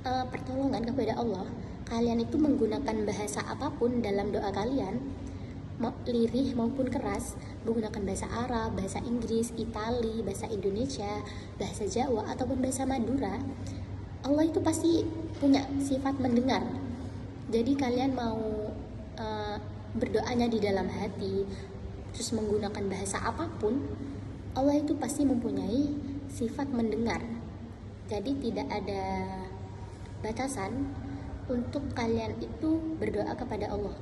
pertolongan kepada Allah, kalian itu menggunakan bahasa apapun dalam doa kalian, lirih maupun keras, menggunakan bahasa Arab, bahasa Inggris, Itali, bahasa Indonesia, bahasa Jawa, ataupun bahasa Madura, Allah itu pasti punya sifat mendengar. Jadi kalian mau berdoanya di dalam hati, terus menggunakan bahasa apapun, Allah itu pasti mempunyai sifat mendengar. Jadi tidak ada batasan untuk kalian itu berdoa kepada Allah.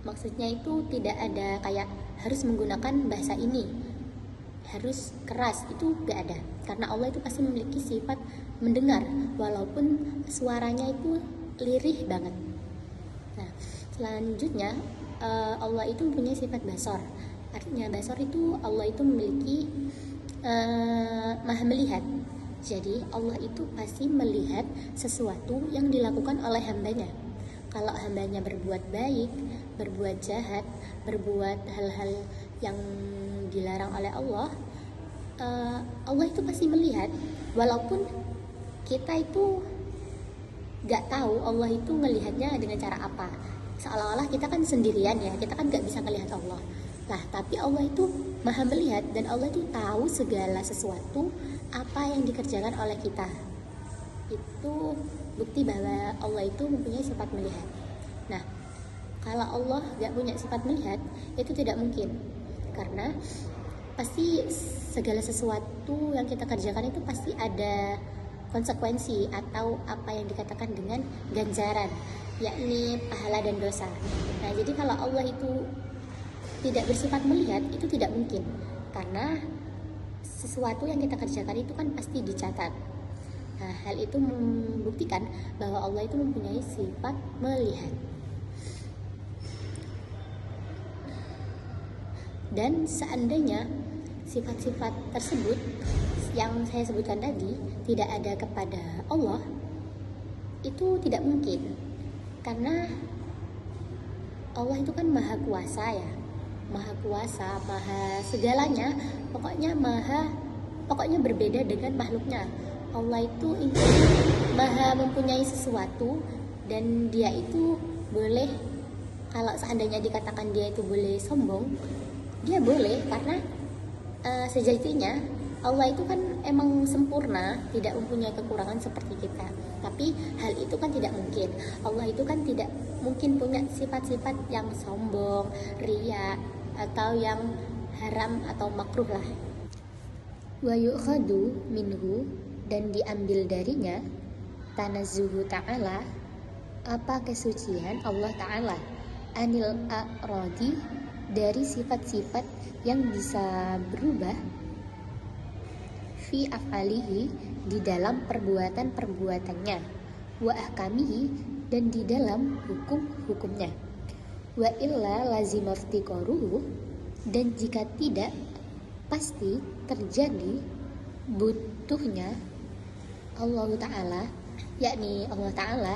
Maksudnya itu tidak ada kayak harus menggunakan bahasa ini, harus keras, itu gak ada. Karena Allah itu pasti memiliki sifat mendengar, walaupun suaranya itu lirih banget. Nah, selanjutnya Allah itu mempunyai sifat basor. Artinya basor itu Allah itu memiliki maha melihat. Jadi Allah itu pasti melihat sesuatu yang dilakukan oleh hambanya. Kalau hambanya berbuat baik, berbuat jahat, berbuat hal-hal yang dilarang oleh Allah, Allah itu pasti melihat. Walaupun kita itu gak tahu Allah itu ngelihatnya dengan cara apa. Seolah-olah kita kan sendirian ya, kita kan gak bisa melihat Allah. Nah, tapi Allah itu maha melihat, dan Allah itu tahu segala sesuatu apa yang dikerjakan oleh kita. Itu bukti bahwa Allah itu mempunyai sifat melihat. Nah, kalau Allah gak punya sifat melihat, itu tidak mungkin. Karena pasti segala sesuatu yang kita kerjakan itu pasti ada konsekuensi atau apa yang dikatakan dengan ganjaran, yakni pahala dan dosa. Nah, jadi kalau Allah itu tidak bersifat melihat, itu tidak mungkin, karena sesuatu yang kita kerjakan itu kan pasti dicatat. Nah, hal itu membuktikan bahwa Allah itu mempunyai sifat melihat. Dan seandainya sifat-sifat tersebut yang saya sebutkan tadi tidak ada kepada Allah, itu tidak mungkin. Karena Allah itu kan maha kuasa ya, maha kuasa, maha segalanya, pokoknya berbeda dengan makhluknya. Allah itu maha mempunyai sesuatu, dan dia itu boleh, kalau seandainya dikatakan dia itu boleh sombong, dia boleh, karena sejatinya Allah itu kan emang sempurna, tidak mempunyai kekurangan seperti kita. Tapi hal itu kan tidak mungkin. Allah itu kan tidak mungkin punya sifat-sifat yang sombong, riya, atau yang haram atau makruh lah. Wa yu'khadu minhu, dan diambil darinya, tanazzuhu ta'ala, apa kesucian Allah Ta'ala, anil a'radi, dari sifat-sifat yang bisa berubah, fi af'alihi, di dalam perbuatan-perbuatannya, wa ahkamihi, dan di dalam hukum-hukumnya, wa illa lazima iftiqaruhu, dan jika tidak pasti terjadi butuhnya Allah Ta'ala, yakni Allah Ta'ala,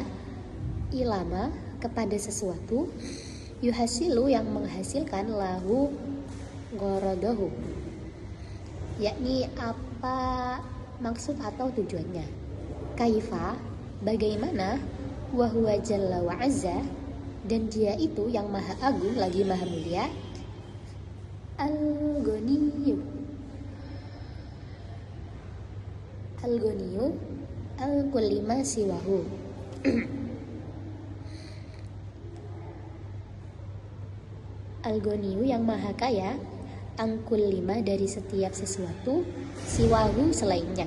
ilama, kepada sesuatu, yuhasilu, yang menghasilkan, lahu ghoradahu, yakni apa maksud atau tujuannya. Kaifa, bagaimana, wa huwa jalla wa azza, dan dia itu yang maha agung lagi maha mulia, al-ghaniyu, al-ghaniyu al-kulli ma siwahu, al-ghaniyu, yang maha kaya, angkul lima, dari setiap sesuatu, siwahu, selainnya.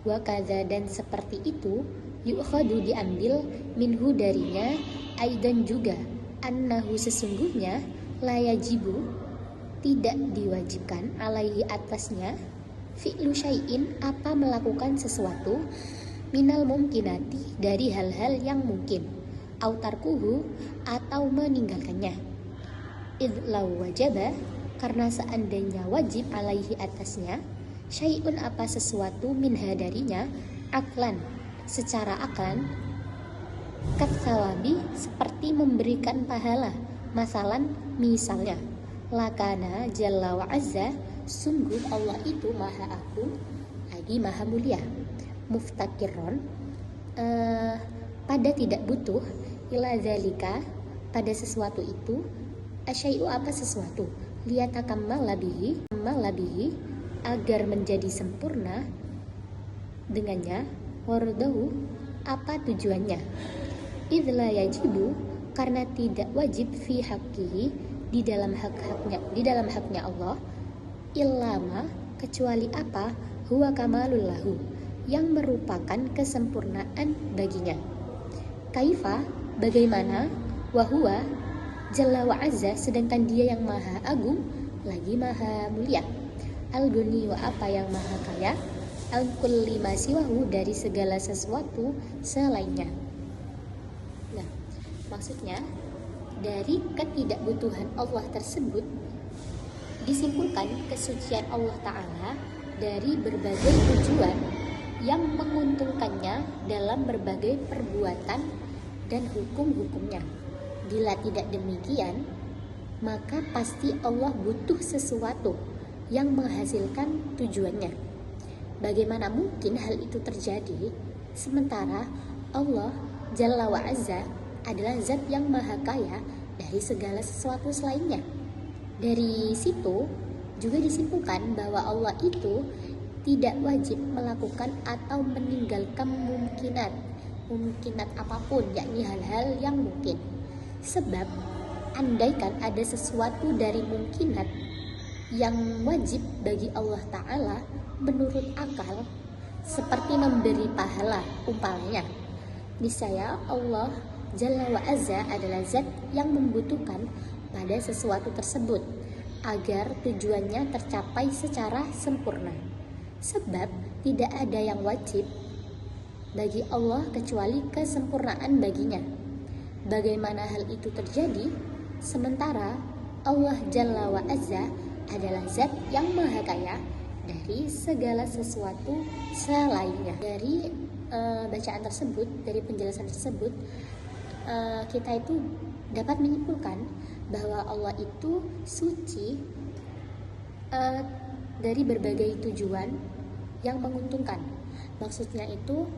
Wa kadza, dan seperti itu, yu'khadu, diambil, minhu, darinya, aidan, juga, annahu, sesungguhnya, la yajibu, tidak diwajibkan, alaihi, atasnya, fi'lu syai'in, apa melakukan sesuatu, minal mumkinati, dari hal-hal yang mungkin, au tarkuhu, atau meninggalkannya, idlau wajaba, karena seandainya wajib, alaihi, atasnya, syai'un, apa sesuatu, minha, darinya, aklan, secara aklan, katsawabi, seperti memberikan pahala, masalan, misalnya, lakana jalla wa azza, sungguh Allah itu maha agung lagi maha mulia, muftakiron, pada tidak butuh, ila zalika, pada sesuatu itu, asyai'u, apa sesuatu, liyatakammal labihi, agar menjadi sempurna dengannya, wardahu, apa tujuannya, idla yajibu, karena tidak wajib, fi haqqihi, di dalam haknya Allah, illama, kecuali apa, huwa kamalul lahu, yang merupakan kesempurnaan baginya. Kaifa, bagaimana, wahuwa, Jalla wa Azza, sedangkan dia yang maha agung lagi maha mulia. Al-Ghani, wa apa yang maha kaya, al-kulli ma siwahu, dari segala sesuatu selainnya. Nah, maksudnya dari ketidakbutuhan Allah tersebut disimpulkan kesucian Allah Ta'ala dari berbagai tujuan yang menguntungkannya dalam berbagai perbuatan dan hukum-hukumnya. Bila tidak demikian, maka pasti Allah butuh sesuatu yang menghasilkan tujuannya. Bagaimana mungkin hal itu terjadi sementara Allah Jalla wa Azza adalah zat yang maha kaya dari segala sesuatu selainnya. Dari situ juga disimpulkan bahwa Allah itu tidak wajib melakukan atau meninggalkan mungkinat apapun, yakni hal-hal yang mungkin. Sebab andaikan ada sesuatu dari mungkinat yang wajib bagi Allah Ta'ala menurut akal, seperti memberi pahala umpamanya, niscaya Allah Jalla wa Azza adalah zat yang membutuhkan pada sesuatu tersebut agar tujuannya tercapai secara sempurna. Sebab tidak ada yang wajib bagi Allah kecuali kesempurnaan baginya. Bagaimana hal itu terjadi sementara Allah Jalla wa Azza adalah zat yang maha kaya dari segala sesuatu selainnya. Dari bacaan tersebut, dari penjelasan tersebut, kita itu dapat menyimpulkan bahwa Allah itu suci dari berbagai tujuan yang menguntungkan. Maksudnya itu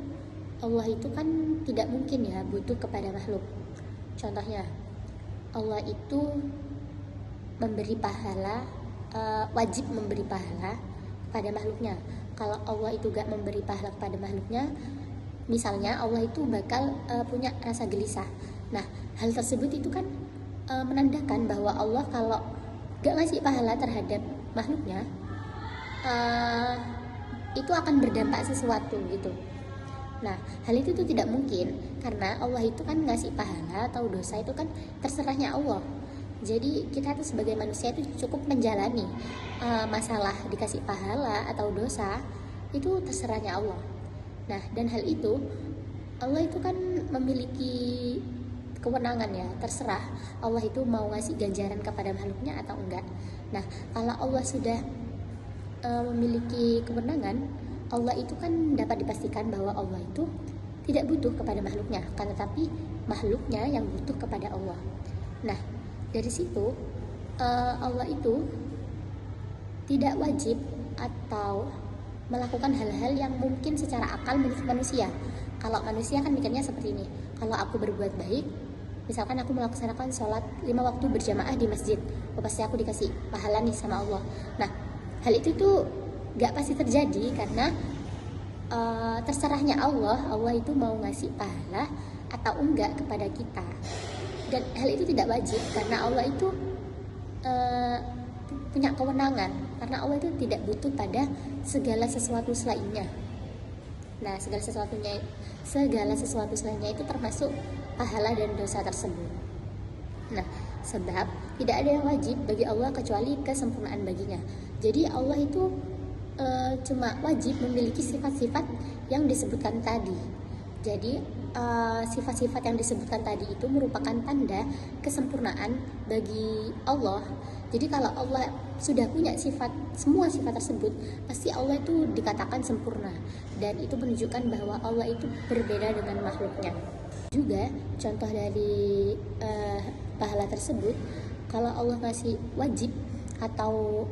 Allah itu kan tidak mungkin ya butuh kepada makhluk. Contohnya, Allah itu memberi pahala, wajib memberi pahala pada makhluknya. Kalau Allah itu gak memberi pahala kepada makhluknya, misalnya Allah itu bakal punya rasa gelisah. Nah, hal tersebut itu kan menandakan bahwa Allah kalau gak ngasih pahala terhadap makhluknya, itu akan berdampak sesuatu gitu. Nah, hal itu tuh tidak mungkin karena Allah itu kan ngasih pahala atau dosa itu kan terserahnya Allah. Jadi kita tuh sebagai manusia itu cukup menjalani masalah dikasih pahala atau dosa itu terserahnya Allah. Nah, dan hal itu Allah itu kan memiliki kewenangan ya, terserah Allah itu mau ngasih ganjaran kepada makhluknya atau enggak. Nah, kalau Allah sudah memiliki kewenangan, Allah itu kan dapat dipastikan bahwa Allah itu tidak butuh kepada makhluknya, kan, tetapi makhluknya yang butuh kepada Allah. Nah, dari situ Allah itu tidak wajib atau melakukan hal-hal yang mungkin secara akal menurut manusia. Kalau manusia kan mikirnya seperti ini, kalau aku berbuat baik, misalkan aku melaksanakan sholat 5 waktu berjamaah di masjid, pasti aku dikasih pahala nih sama Allah. Nah, hal itu tuh gak pasti terjadi karena terserahnya Allah itu mau ngasih pahala atau enggak kepada kita. Dan hal itu tidak wajib karena Allah itu punya kewenangan, karena Allah itu tidak butuh pada segala sesuatu selainnya. Nah, segala sesuatu selainnya itu termasuk pahala dan dosa tersebut. Nah, sebab tidak ada yang wajib bagi Allah kecuali kesempurnaan baginya. Jadi Allah itu cuma wajib memiliki sifat-sifat yang disebutkan tadi. Jadi sifat-sifat yang disebutkan tadi itu merupakan tanda kesempurnaan bagi Allah. Jadi kalau Allah sudah punya semua sifat tersebut, pasti Allah itu dikatakan sempurna, dan itu menunjukkan bahwa Allah itu berbeda dengan makhluknya. Juga contoh dari pahala tersebut, kalau Allah ngasih wajib atau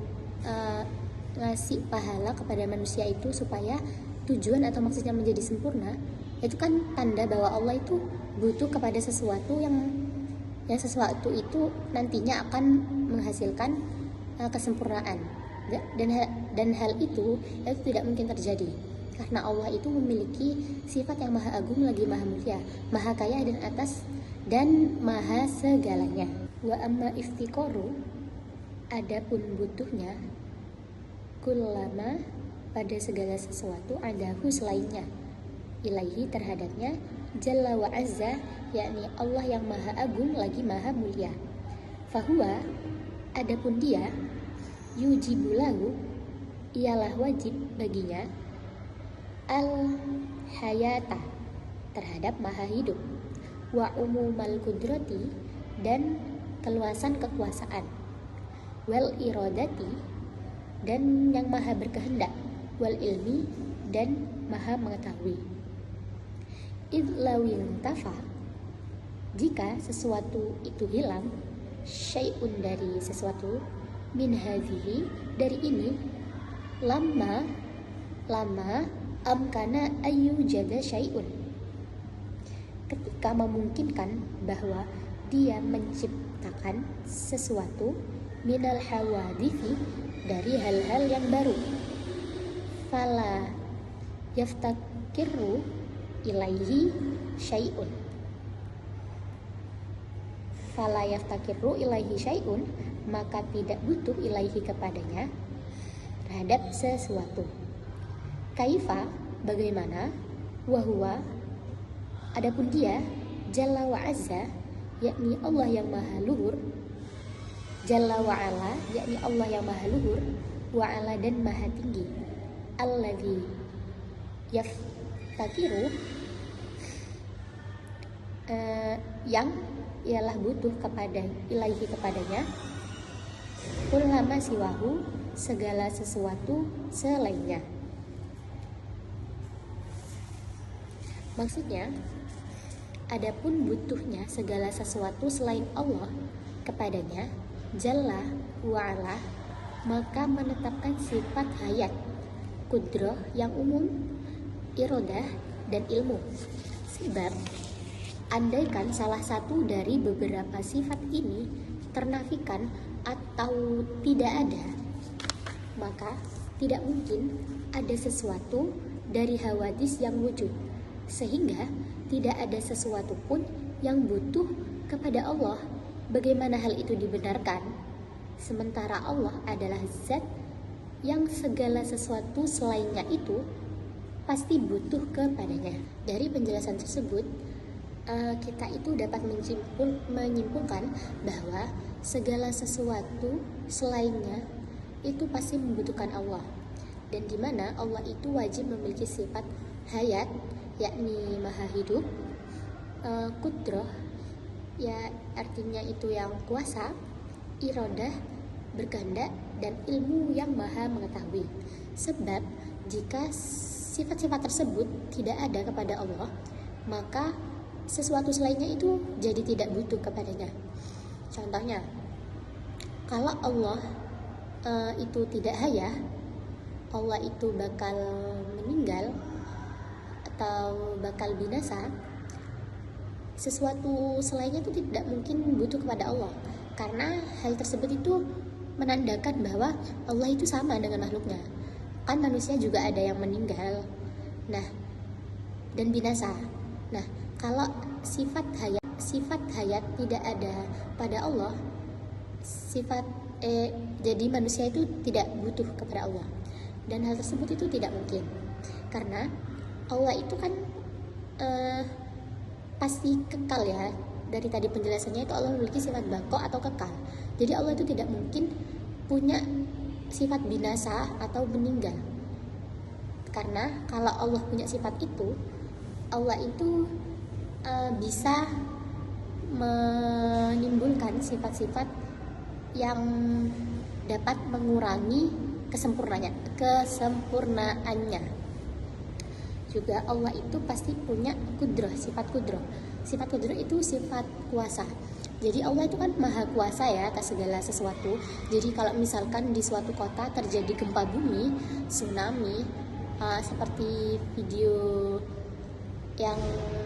ngasih pahala kepada manusia itu supaya tujuan atau maksudnya menjadi sempurna, itu kan tanda bahwa Allah itu butuh kepada sesuatu yang sesuatu itu nantinya akan menghasilkan kesempurnaan, dan hal itu tidak mungkin terjadi karena Allah itu memiliki sifat yang maha agung lagi maha mulia, maha kaya dan atas dan maha segalanya. Wa amma iftiqaru, adapun butuhnya, kullama pada segala sesuatu adahu selainnya, ilaihi terhadapnya, Jalla wa Azza, yakni Allah yang maha agung lagi maha mulia. Fahuwa, adapun dia, yujibulahu, ialah wajib baginya, al-hayata, terhadap maha hidup, wa umumal kudrati, dan keluasan kekuasaan, wal irodati, dan yang maha berkehendak, wal ilmi, dan maha mengetahui. Idlawin tafa, jika sesuatu itu hilang, syai'un dari sesuatu, min hadhihi, dari ini, lama amkana ayu jada syai'un, ketika memungkinkan bahwa dia menciptakan sesuatu, minal hawadithi, dari hal-hal yang baru, fala yaftakiru ilaihi syai'un, fala yaftakiru ilaihi syai'un, maka tidak butuh ilaihi kepadanya, terhadap sesuatu. Kaifa, bagaimana, wahuwa, adapun dia, Jalla wa Azza, yakni Allah yang maha luhur, Jalla wa Ala, yakni Allah yang maha luhur, wa Ala, dan maha tinggi, alladzi yaftakiru, yang ialah butuh kepada ilaihi kepadanya, kullama siwahu, segala sesuatu selainnya. Maksudnya, adapun butuhnya segala sesuatu selain Allah kepadanya, Jalla wa Ala, maka menetapkan sifat hayat, kudrah yang umum, irodah, dan ilmu. Sebab andaikan salah satu dari beberapa sifat ini ternafikan atau tidak ada, maka tidak mungkin ada sesuatu dari hawadis yang wujud, sehingga tidak ada sesuatu pun yang butuh kepada Allah. Bagaimana hal itu dibenarkan? Sementara Allah adalah zat yang segala sesuatu selainnya itu pasti butuh kepadanya. Dari penjelasan tersebut, kita itu dapat menyimpulkan bahwa segala sesuatu selainnya itu pasti membutuhkan Allah, dan di mana Allah itu wajib memiliki sifat hayat, yakni maha hidup, kudrah, ya artinya itu yang kuasa, irodah, berkehendak, dan ilmu yang maha mengetahui. Sebab jika sifat-sifat tersebut tidak ada kepada Allah, maka sesuatu selainnya itu jadi tidak butuh kepadanya. Contohnya, kalau Allah itu tidak haya, Allah itu bakal meninggal atau bakal binasa, sesuatu selainnya itu tidak mungkin butuh kepada Allah, karena hal tersebut itu menandakan bahwa Allah itu sama dengan makhluknya. Kan manusia juga ada yang meninggal, dan binasa. Nah, kalau sifat hayat tidak ada pada Allah, jadi manusia itu tidak butuh kepada Allah, dan hal tersebut itu tidak mungkin, karena Allah itu kan pasti kekal ya. Dari tadi penjelasannya itu Allah memiliki sifat baqo atau kekal. Jadi Allah itu tidak mungkin punya sifat binasa atau meninggal. Karena kalau Allah punya sifat itu, Allah itu bisa menimbulkan sifat-sifat yang dapat mengurangi kesempurnaannya. Juga Allah itu pasti punya kudrah, sifat kudrah. Sifat kudrah itu sifat kuasa. Jadi Allah itu kan maha kuasa ya atas segala sesuatu. Jadi kalau misalkan di suatu kota terjadi gempa bumi, tsunami, seperti video yang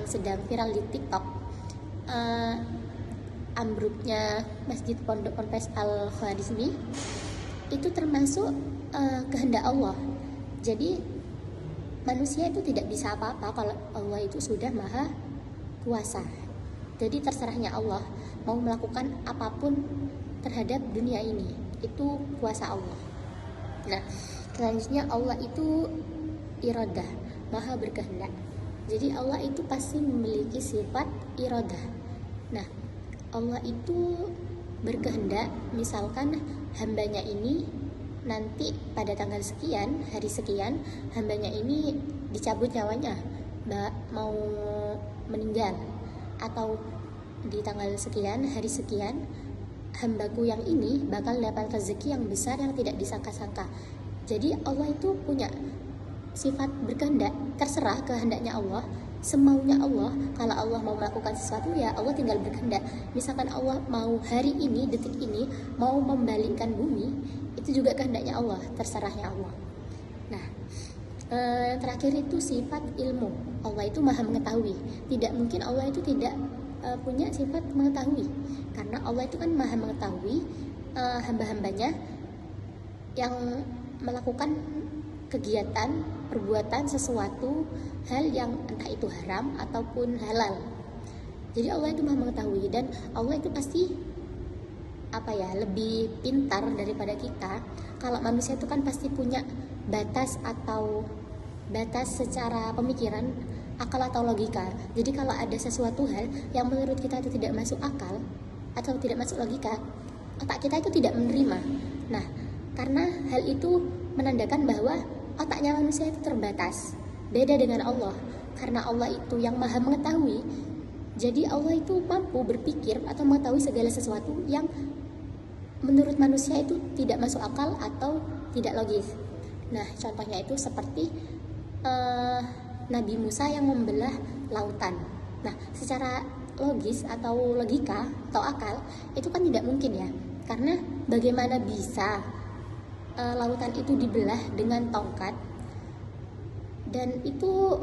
sedang viral di TikTok, ambruknya Masjid Pondok Ponpes Al-Khawarizmi, itu termasuk kehendak Allah. Jadi manusia itu tidak bisa apa-apa kalau Allah itu sudah maha kuasa. Jadi terserahnya Allah mau melakukan apapun terhadap dunia ini, itu kuasa Allah. Nah, Selanjutnya Allah itu iradah, maha berkehendak. Jadi Allah itu pasti memiliki sifat iradah. Nah, Allah itu berkehendak, misalkan hambanya ini nanti pada tanggal sekian, hari sekian, hambanya ini dicabut nyawanya, mau meninggal, atau di tanggal sekian, hari sekian, hambaku yang ini bakal dapat rezeki yang besar yang tidak disangka-sangka. Jadi Allah itu punya sifat berkehendak, terserah kehendaknya Allah, semaunya Allah. Kalau Allah mau melakukan sesuatu, ya Allah tinggal berkehendak. Misalkan Allah mau hari ini, detik ini, mau membalikkan bumi, itu juga kehendaknya Allah, terserahnya Allah. Nah, terakhir itu sifat ilmu. Allah itu maha mengetahui. Tidak mungkin Allah itu tidak punya sifat mengetahui, karena Allah itu kan maha mengetahui hamba-hambanya yang melakukan kegiatan, perbuatan sesuatu hal yang entah itu haram ataupun halal. Jadi Allah itu maha mengetahui, dan Allah itu pasti lebih pintar daripada kita. Kalau manusia itu kan pasti punya batas atau batas secara pemikiran, akal atau logika. Jadi kalau ada sesuatu hal yang menurut kita itu tidak masuk akal atau tidak masuk logika, otak kita itu tidak menerima. Nah, karena hal itu menandakan bahwa otaknya manusia itu terbatas, beda dengan Allah. Karena Allah itu yang maha mengetahui, jadi Allah itu mampu berpikir atau mengetahui segala sesuatu yang menurut manusia itu tidak masuk akal atau tidak logis. Nah, contohnya itu seperti Nabi Musa yang membelah lautan. Nah, secara logis atau logika atau akal itu kan tidak mungkin ya, karena bagaimana bisa lautan itu dibelah dengan tongkat, dan itu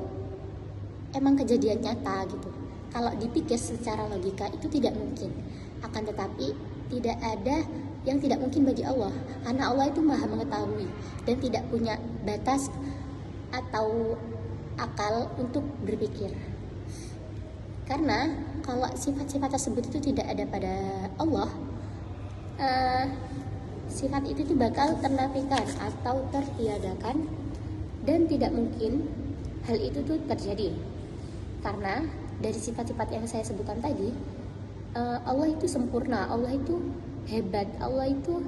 emang kejadian nyata gitu. Kalau dipikir secara logika itu tidak mungkin. Akan tetapi tidak ada yang tidak mungkin bagi Allah, karena Allah itu maha mengetahui dan tidak punya batas atau akal untuk berpikir. Karena kalau sifat-sifat tersebut itu tidak ada pada Allah, sifat itu tuh bakal ternafikan atau tertiadakan, dan tidak mungkin hal itu tuh terjadi. Karena dari sifat-sifat yang saya sebutkan tadi, Allah itu sempurna, Allah itu hebat, Allah itu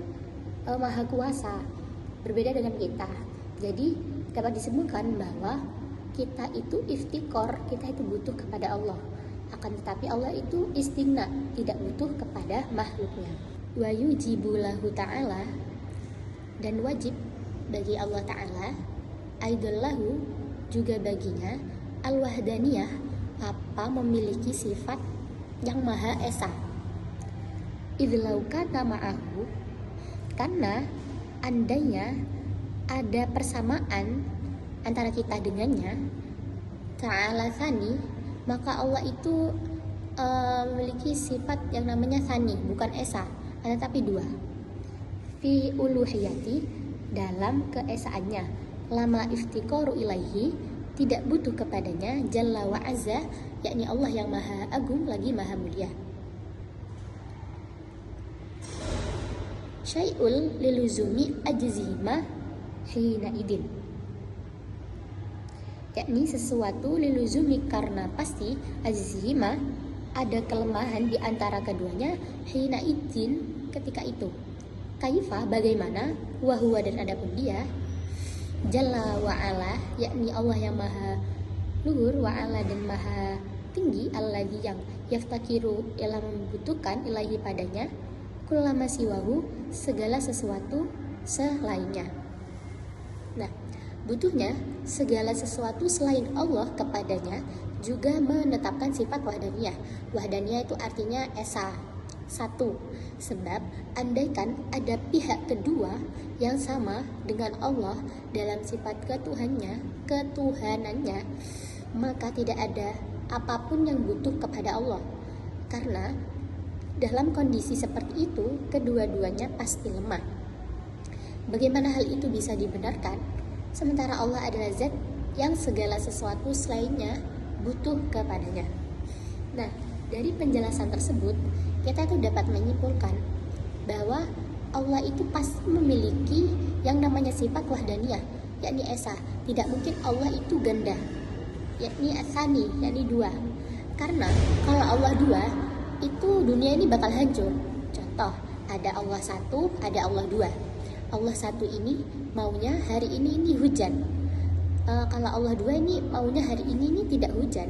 maha kuasa, berbeda dengan kita. Jadi dapat disebutkan bahwa kita itu iftikor, kita itu butuh kepada Allah. Akan tetapi Allah itu istighna, tidak butuh kepada makhluknya. Wa yujibu lahu ta'ala, dan wajib bagi Allah Ta'ala, aidallahu, juga baginya, al-wahdaniyah, apa memiliki sifat yang maha esa. Idlau kana ma'ahu, karena andainya ada persamaan antara kita dengannya, ta'ala tsani, maka Allah itu memiliki sifat yang namanya tsani, bukan esa, tetapi dua. Fi uluhiyati, dalam keesaannya, lama iftikoru ilaihi, tidak butuh kepadanya, jalla wa azza, yakni Allah yang maha agung lagi maha mulia. Syai'ul liluzumi ajzihima hina idin, yakni sesuatu liluzumi karena pasti, ajzihima ada kelemahan di antara keduanya, hina idin ketika itu. Kaifa bagaimana, wahuwa dan adapun dia, jalla wa ala, yakni Allah yang maha luhur, wa ala dan maha tinggi, alladzi yang yaftakiru ialah membutuhkan ilahi padanya, kullama siwahu segala sesuatu selainnya. Nah, butuhnya segala sesuatu selain Allah kepadanya juga menetapkan sifat wahdaniyah. Wahdaniyah itu artinya esa, satu. Sebab andaikan ada pihak kedua yang sama dengan Allah dalam sifat ketuhanannya, maka tidak ada apapun yang butuh kepada Allah. Karena dalam kondisi seperti itu, kedua-duanya pasti lemah. Bagaimana hal itu bisa dibenarkan? Sementara Allah adalah zat yang segala sesuatu selainnya butuh kepadanya. Nah, dari penjelasan tersebut, kita tuh dapat menyimpulkan bahwa Allah itu pasti memiliki yang namanya sifat wahdaniyah, yakni esa. Tidak mungkin Allah itu ganda, yakni asani, yakni dua. Karena kalau Allah dua, itu dunia ini bakal hancur. Contoh, ada Allah satu, ada Allah dua. Allah satu ini maunya hari ini hujan. Kalau Allah dua ini maunya hari ini tidak hujan.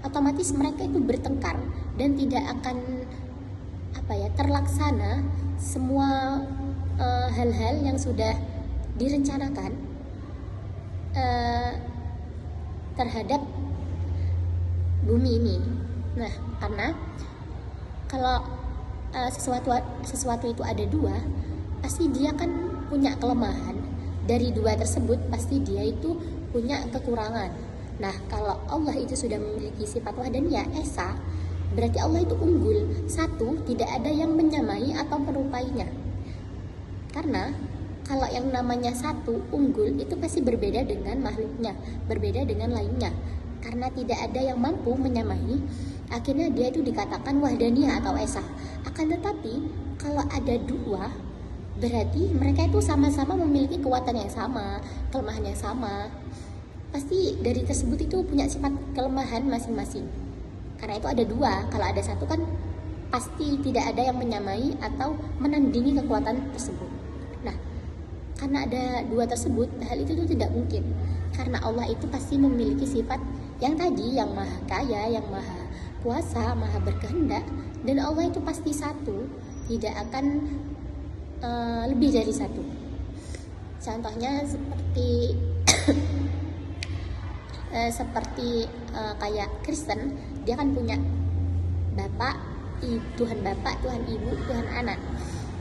Otomatis mereka itu bertengkar dan tidak akan terlaksana semua hal-hal yang sudah direncanakan terhadap bumi ini. Nah, karena kalau sesuatu itu ada dua, pasti dia kan punya kelemahan. Dari dua tersebut pasti dia itu punya kekurangan. Nah, kalau Allah itu sudah memiliki sifat wahdaniyah esa, berarti Allah itu unggul. Satu, tidak ada yang menyamai atau merupainya. Karena kalau yang namanya satu unggul itu pasti berbeda dengan makhluknya, berbeda dengan lainnya. Karena tidak ada yang mampu menyamai, akhirnya dia itu dikatakan wahdaniyah atau esa. Akan tetapi kalau ada dua, berarti mereka itu sama-sama memiliki kekuatan yang sama, kelemahan yang sama. Pasti dari tersebut itu punya sifat kelemahan masing-masing. Karena itu ada dua. Kalau ada satu kan pasti tidak ada yang menyamai atau menandingi kekuatan tersebut. Nah, karena ada dua tersebut, hal itu tuh tidak mungkin. Karena Allah itu pasti memiliki sifat yang tadi, yang maha kaya, yang maha kuasa, maha berkehendak. Dan Allah itu pasti satu, tidak akan lebih dari satu. Contohnya seperti kayak Kristen, dia kan punya Bapak, Tuhan Bapak, Tuhan Ibu, Tuhan Anak.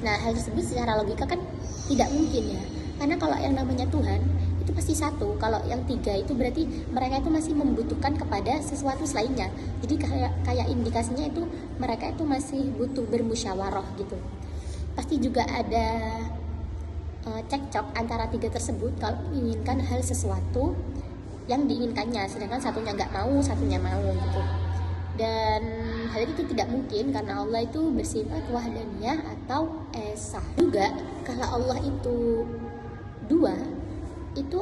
Nah, hal tersebut secara logika kan tidak mungkin ya. Karena kalau yang namanya Tuhan itu pasti satu. Kalau yang tiga itu berarti mereka itu masih membutuhkan kepada sesuatu selainnya. Jadi kayak indikasinya itu mereka itu masih butuh bermusyawarah gitu. Pasti juga ada cekcok antara tiga tersebut kalau menginginkan hal sesuatu yang diinginkannya, sedangkan satunya nggak mau, satunya mau gitu. Dan hal itu tidak mungkin karena Allah itu bersifat wahdaniyah atau esa. Juga kalau Allah itu dua, itu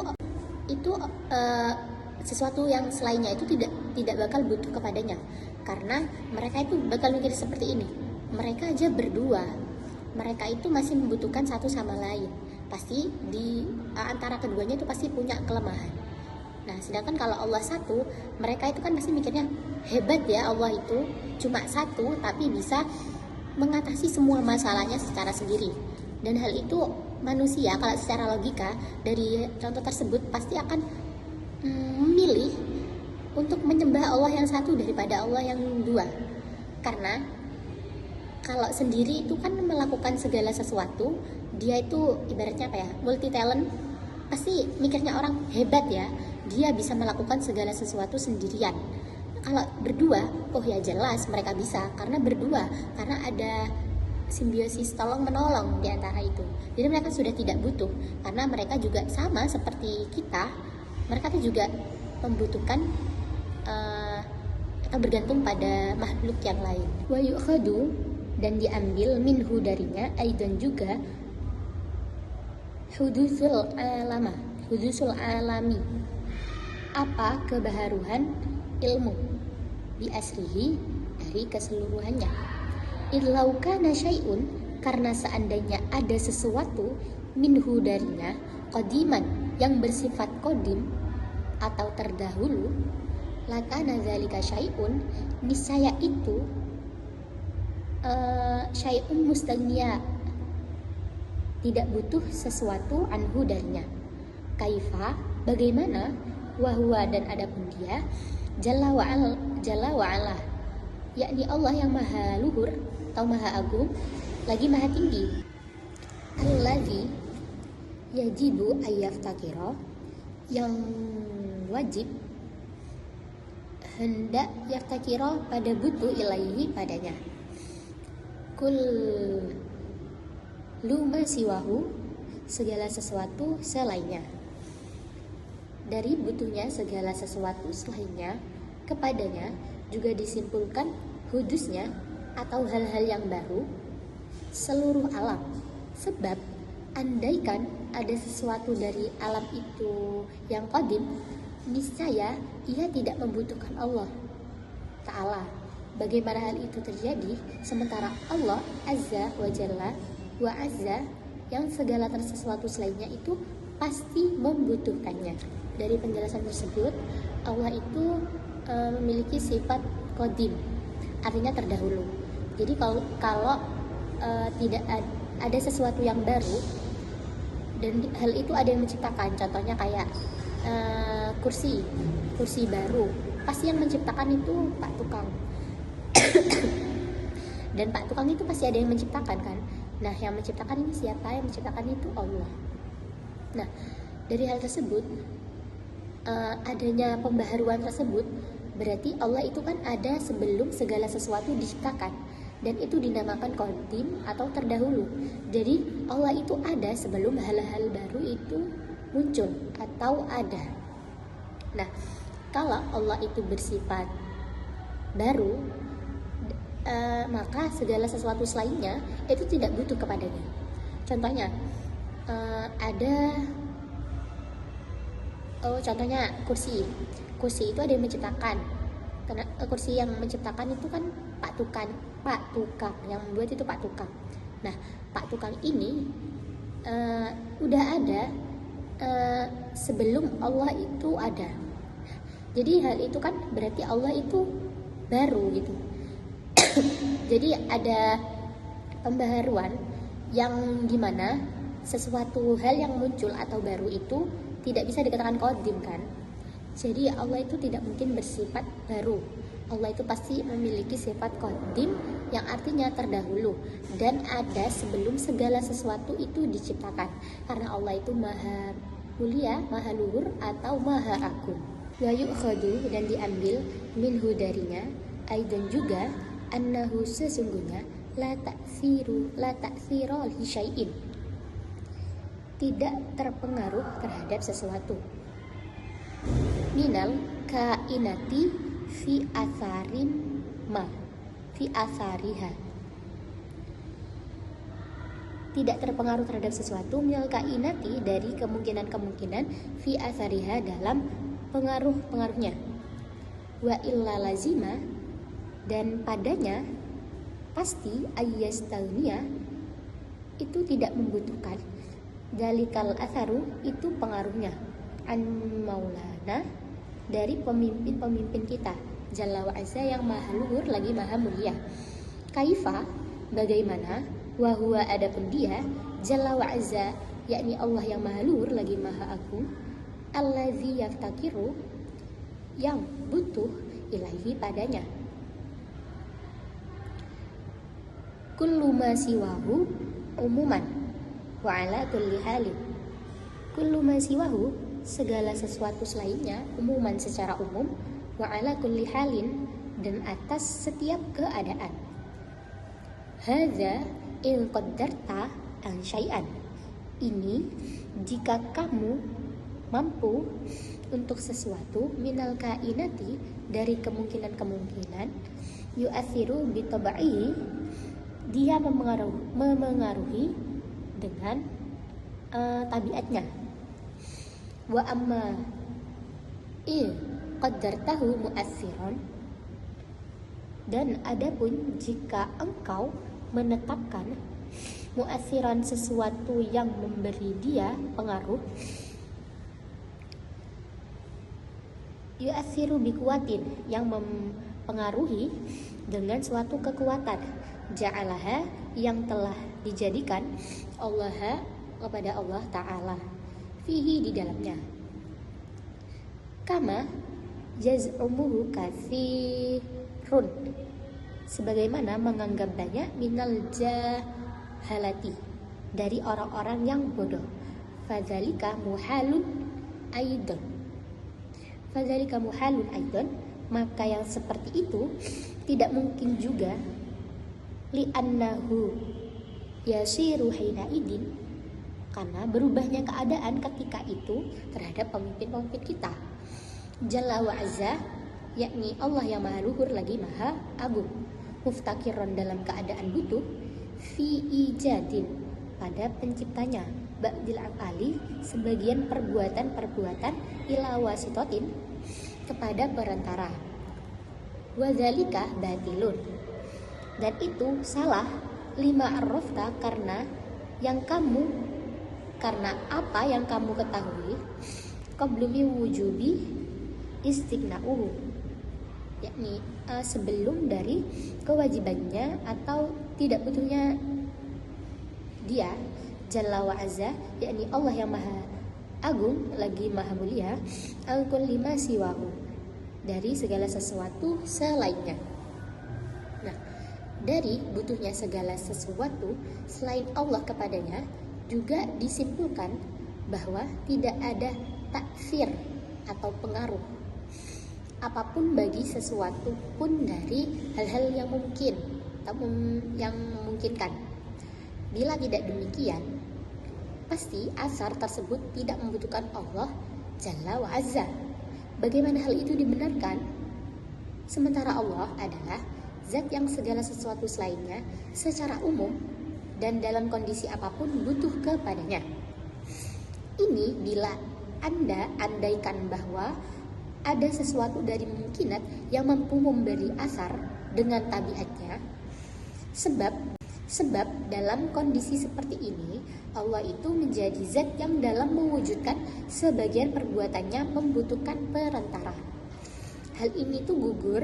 sesuatu yang selainnya itu tidak bakal butuh kepadanya, karena mereka itu bakal mikir seperti ini. Mereka aja berdua, mereka itu masih membutuhkan satu sama lain. Pasti di antara keduanya itu pasti punya kelemahan. Nah, sedangkan kalau Allah satu, mereka itu kan pasti mikirnya hebat ya, Allah itu cuma satu tapi bisa mengatasi semua masalahnya secara sendiri. Dan hal itu manusia kalau secara logika dari contoh tersebut pasti akan memilih untuk menyembah Allah yang satu daripada Allah yang dua. Karena kalau sendiri itu kan melakukan segala sesuatu, dia itu ibaratnya multi talent. Pasti mikirnya orang hebat ya, dia bisa melakukan segala sesuatu sendirian. Kalau berdua, oh ya jelas mereka bisa, karena berdua, karena ada simbiosis tolong menolong di antara itu. Jadi mereka sudah tidak butuh, karena mereka juga sama seperti kita. Mereka tuh juga membutuhkan atau bergantung pada makhluk yang lain. Wa yu'khadu, dan diambil minhu darinya, aidan juga hudusul alami, apa kebaharuan ilmu, bi asrihi, dari keseluruhannya. Illau kana syai'un, karena seandainya ada sesuatu, minhu darinya, qadiman, yang bersifat qadim atau terdahulu, lakana zalika syai'un, niscaya itu syai'un mustaghniya, tidak butuh sesuatu anhu darinya. Kaifa, bagaimana, wahwa, dan adapun dia, jalla wa'ala, yakni Allah yang maha luhur atau maha agung, lagi maha tinggi. Alladzi yajibu ayyaftakira, yang wajib hendak yaftakira pada butuh ilaihi padanya. Kul luma siwahu, segala sesuatu selainnya. Dari butuhnya segala sesuatu selainnya kepadanya juga disimpulkan hudusnya atau hal-hal yang baru seluruh alam. Sebab andaikan ada sesuatu dari alam itu yang qadim, niscaya ia tidak membutuhkan Allah Ta'ala. Bagaimana hal itu terjadi sementara Allah Azza wa Jalla wa Azza yang segala sesuatu selainnya itu pasti membutuhkannya. Dari penjelasan tersebut, Allah itu memiliki sifat qadim, artinya terdahulu. Jadi kalau tidak ada sesuatu yang baru dan hal itu ada yang menciptakan, contohnya kayak kursi baru, pasti yang menciptakan itu Pak Tukang. Dan Pak Tukang itu pasti ada yang menciptakan kan. Nah, yang menciptakan ini siapa? Yang menciptakan itu Allah. Nah, dari hal tersebut, adanya pembaharuan tersebut berarti Allah itu kan ada sebelum segala sesuatu diciptakan, dan itu dinamakan qadim atau terdahulu. Jadi Allah itu ada sebelum hal-hal baru itu muncul atau ada. Nah, kalau Allah itu bersifat baru, maka segala sesuatu selainnya itu tidak butuh kepadanya. Contohnya contohnya kursi itu ada yang menciptakan. Karena kursi yang menciptakan itu kan Pak Tukang yang membuat itu Pak Tukang. Nah, Pak Tukang ini udah ada sebelum Allah itu ada. Jadi hal itu kan berarti Allah itu baru gitu. Jadi ada pembaharuan yang dimana sesuatu hal yang muncul atau baru itu tidak bisa dikatakan qadim kan. Jadi Allah itu tidak mungkin bersifat baru. Allah itu pasti memiliki sifat qadim yang artinya terdahulu dan ada sebelum segala sesuatu itu diciptakan. Karena Allah itu maha mulia, maha luhur atau maha agung. Wa yu'khadu, dan diambil minhu darinya, aidan juga annahu sesungguhnya la ta'thira li syai'in, tidak terpengaruh terhadap sesuatu, minal kainati fi athariha, tidak terpengaruh terhadap sesuatu minal kainati dari kemungkinan fi athariha dalam pengaruhnya, wa illa lazima, dan padanya pasti ayyastagniya, itu tidak membutuhkan, dalikal atharu, itu pengaruhnya, an maulana, dari pemimpin kita Jalla wa Azza yang maha luhur lagi maha mulia. Kaifa, bagaimana, wa huwa, adapun dia Jalla wa Azza, yakni Allah yang maha luhur lagi maha agung, allazi yaftakiru, yang butuh, ilaihi, padanya. Kullu ma siwahu umuman wa ala kulli halin. Kullu ma siwahu, segala sesuatu selainnya, umuman secara umum, wa ala kulli halin, dan atas setiap keadaan. Hadza in qaddarta an syai'an, ini jika kamu mampu untuk sesuatu, minal kainati, dari kemungkinan yu'athiru bitaba'ihi, dia memengaruhi dengan tabiatnya. Wa amma qaddartahu mu'assiran, dan adapun jika engkau menetapkan mu'assiran, sesuatu yang memberi dia pengaruh, yu'assiru bikuwatin, yang mempengaruhi dengan suatu kekuatan, ja'alaha, yang telah dijadikan Allah kepada Allah Ta'ala, fihi, di dalamnya. Kama jaz'umuhu katsirun, sebagaimana menganggap banyak, minal jahalati, dari orang-orang yang bodoh. Fadzalika muhalun aidan, fadzalika muhalun aidan, maka yang seperti itu tidak mungkin juga, li'annahu yasiru hina idin, karena berubahnya keadaan ketika itu terhadap pemimpin-pemimpin kita. Jalla wa Azza, yakni Allah yang maha luhur lagi maha agung, muftakiron, dalam keadaan butuh, fi ijadin, pada penciptanya, ba'dil af'ali, sebagian perbuatan-perbuatan, ila wasitotin, kepada perantara. Wadzalika batilun, dan itu salah, lima arrofta, karena apa yang kamu ketahui, qablumi wujubi istighna'uhu, yakni sebelum dari kewajibannya atau tidak butuhnya dia, Jalla wa Azza, yakni Allah yang maha agung lagi maha mulia, al-kulli ma siwahu, dari segala sesuatu selainnya. Nah, dari butuhnya segala sesuatu selain Allah kepadanya juga disimpulkan bahwa tidak ada taksir atau pengaruh apapun bagi sesuatu pun dari hal-hal yang mungkin atau yang memungkinkan. Bila tidak demikian, pasti asar tersebut tidak membutuhkan Allah Jalla wa Azza. Bagaimana hal itu dibenarkan? Sementara Allah adalah zat yang segala sesuatu selainnya secara umum dan dalam kondisi apapun butuh kepadanya. Ini bila Anda andaikan bahwa ada sesuatu dari mungkinat yang mampu memberi asar dengan tabiatnya, sebab dalam kondisi seperti ini Allah itu menjadi zat yang dalam mewujudkan sebagian perbuatannya membutuhkan perantara. Hal ini tuh gugur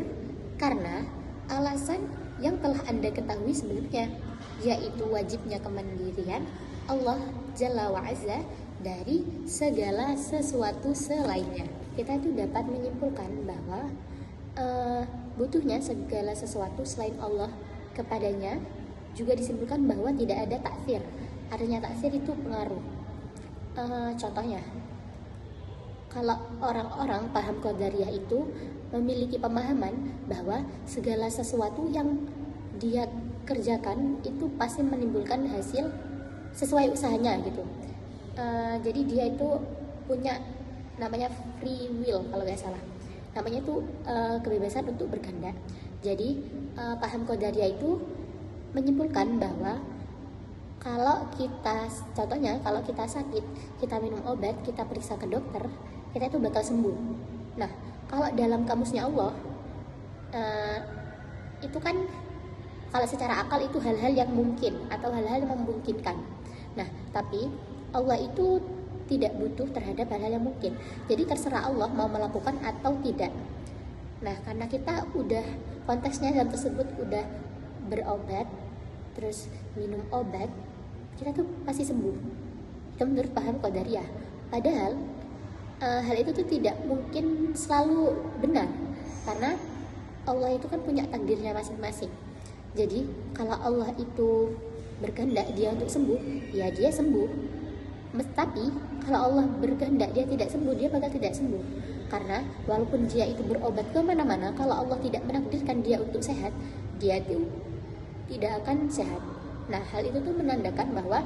karena alasan yang telah Anda ketahui sebelumnya, yaitu wajibnya kemandirian Allah Jalla wa Azza dari segala sesuatu selainnya. Kita itu dapat menyimpulkan bahwa butuhnya segala sesuatu selain Allah kepadanya juga disimpulkan bahwa tidak ada taksir. Artinya taksir itu pengaruh. Contohnya, kalau orang-orang paham Qadariyah itu memiliki pemahaman bahwa segala sesuatu yang dia kerjakan itu pasti menimbulkan hasil sesuai usahanya gitu. Jadi dia itu punya namanya free will kalau nggak salah. Namanya itu kebebasan untuk berkehendak. Jadi paham Qadariyah itu menyimpulkan bahwa kalau kita, contohnya kalau kita sakit, kita minum obat, kita periksa ke dokter, kita itu bakal sembuh. Nah, kalau dalam kamusnya Allah, itu kan kalau secara akal itu hal-hal yang mungkin atau hal-hal yang memungkinkan. Nah, tapi Allah itu tidak butuh terhadap hal-hal yang mungkin. Jadi terserah Allah mau melakukan atau tidak. Nah, karena kita udah konteksnya dalam tersebut udah berobat, terus minum obat, kita tuh pasti sembuh. Itu menurut paham Qadariyah. Padahal hal itu tuh tidak mungkin selalu benar, karena Allah itu kan punya takdirnya masing-masing. Jadi kalau Allah itu berkehendak dia untuk sembuh, ya dia sembuh. Tapi kalau Allah berkehendak dia tidak sembuh, dia bakal tidak sembuh. Karena walaupun dia itu berobat kemana-mana, kalau Allah tidak menakdirkan dia untuk sehat, dia itu tidak akan sehat. Nah, hal itu tuh menandakan bahwa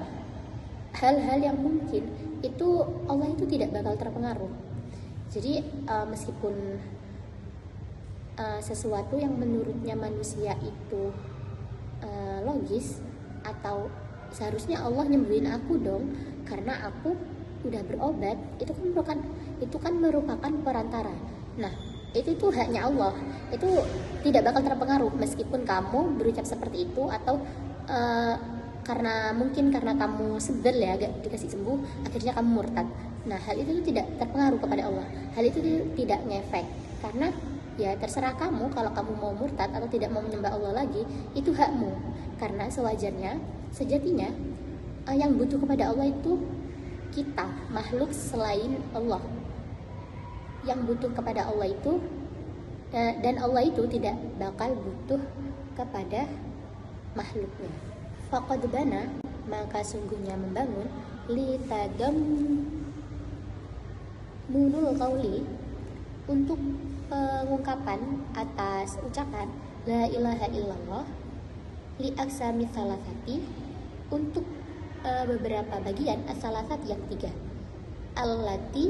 hal-hal yang mungkin itu Allah itu tidak bakal terpengaruh. Jadi meskipun sesuatu yang menurutnya manusia itu logis, atau seharusnya Allah nyembuhin aku dong karena aku udah berobat, itu kan merupakan perantara. Nah, itu tuh haknya Allah, itu tidak bakal terpengaruh meskipun kamu berucap seperti itu, atau karena kamu sebel ya gak dikasih sembuh akhirnya kamu murtad. Nah, hal itu tuh tidak terpengaruh kepada Allah, hal itu tidak ngefek, karena ya terserah kamu kalau kamu mau murtad atau tidak mau menyembah Allah lagi, itu hakmu. Karena sewajarnya, sejatinya yang butuh kepada Allah itu kita, makhluk selain Allah. Yang butuh kepada Allah itu, dan Allah itu tidak bakal butuh kepada makhluknya. Faqad bana, maka sungguhnya membangun, li tadam munul qauli, untuk pengungkapan atas ucapan la ilaha illallah, li aksami salasati, untuk beberapa bagian as-salasat yang 3, allati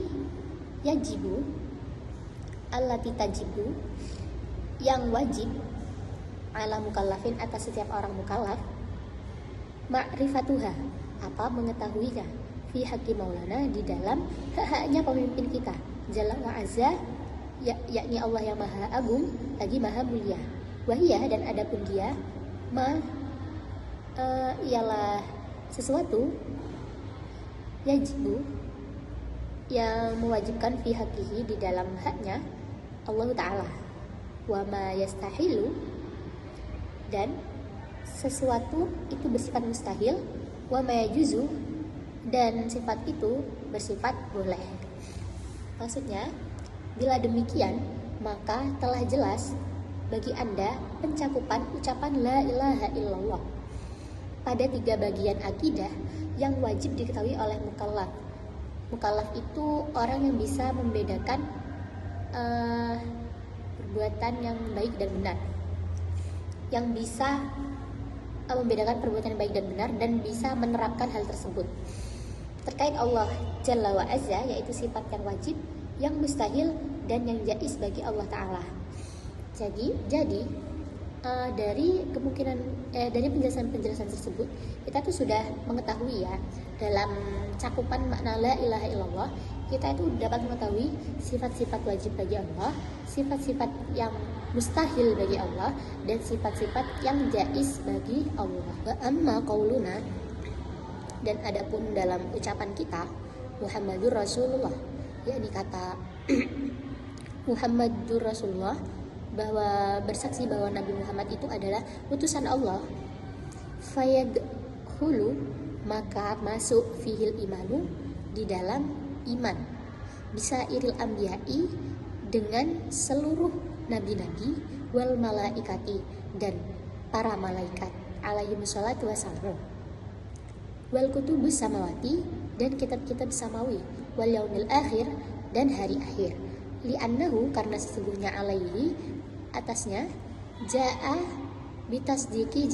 tajibu, yang wajib, ala mukallafin, atas setiap orang mukallaf, ma'rifatuha, apa mengetahuinya fi haqqi maulana di dalam hak-haknya pemimpin kita jalla wa azza, yakni Allah yang maha agung lagi maha mulia. Wahiyah, dan adapun dia ialah sesuatu yajibu yang mewajibkan fi haqqihi di dalam haknya Allah Ta'ala. Wa ma yastahilu, dan sesuatu itu bersifat mustahil. Wa ma yajuzu, dan sifat itu bersifat boleh. Maksudnya, bila demikian maka telah jelas bagi Anda pencakupan ucapan la ilaha illallah pada 3 bagian akidah yang wajib diketahui oleh mukallaf. Mukallaf itu orang yang bisa membedakan perbuatan yang baik dan benar, yang bisa membedakan perbuatan yang baik dan benar, dan bisa menerapkan hal tersebut. Terkait Allah Jalla wa Azza, yaitu sifat yang wajib, yang mustahil, dan yang jaiz bagi Allah Ta'ala. Jadi dari dari penjelasan tersebut kita tuh sudah mengetahui ya, dalam cakupan makna la ilaha illallah kita itu dapat mengetahui sifat-sifat wajib bagi Allah, sifat-sifat yang mustahil bagi Allah, dan sifat-sifat yang jaiz bagi Allah. Wa amma qauluna, dan adapun dalam ucapan kita Muhammadur Rasulullah, yakni kata Muhammadur Rasulullah, bahwa bersaksi bahwa Nabi Muhammad itu adalah utusan Allah. Fayadkhulu, maka masuk fihil imanu, di dalam iman, bisa iril ambiyai, dengan seluruh nabi-nabi, wal malaikati, dan para malaikat, alaihi wassalatu wassalam, wal kutubus samawati, dan kitab-kitab samawi, wal yaumil akhir, dan hari akhir. Li'annahu, karena sesungguhnya alaihi, atasnya, ja'a bitasdiki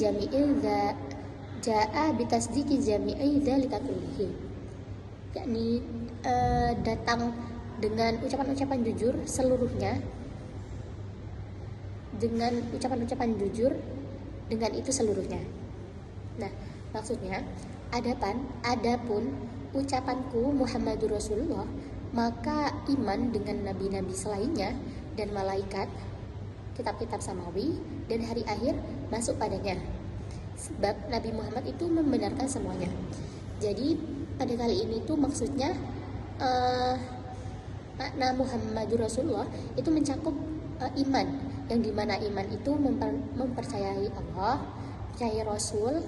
jami'i dzalika kullihi, yakni datang dengan ucapan-ucapan jujur seluruhnya, dengan ucapan-ucapan jujur dengan itu seluruhnya. Nah, maksudnya adapun ucapanku Muhammadur Rasulullah, maka iman dengan nabi-nabi selainnya dan malaikat, kitab-kitab samawi, dan hari akhir masuk padanya. Sebab Nabi Muhammad itu membenarkan semuanya. Jadi pada kali ini tuh maksudnya makna Muhammadur Rasulullah itu mencakup iman, yang dimana iman itu mempercayai Allah, percayai Rasul,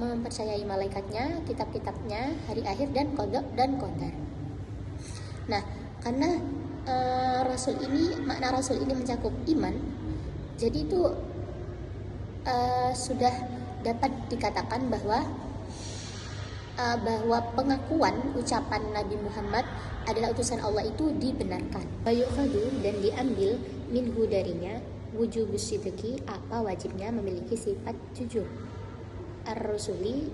mempercayai malaikatnya, kitab-kitabnya, hari akhir, dan qada dan qadar. Nah, karena makna Rasul ini mencakup iman, jadi itu sudah dapat dikatakan bahwa pengakuan ucapan Nabi Muhammad adalah utusan Allah itu dibenarkan. Bayukhadu, dan diambil minhu darinya, wujubus sidqi, apa wajibnya memiliki sifat jujur. Ar-rasuli,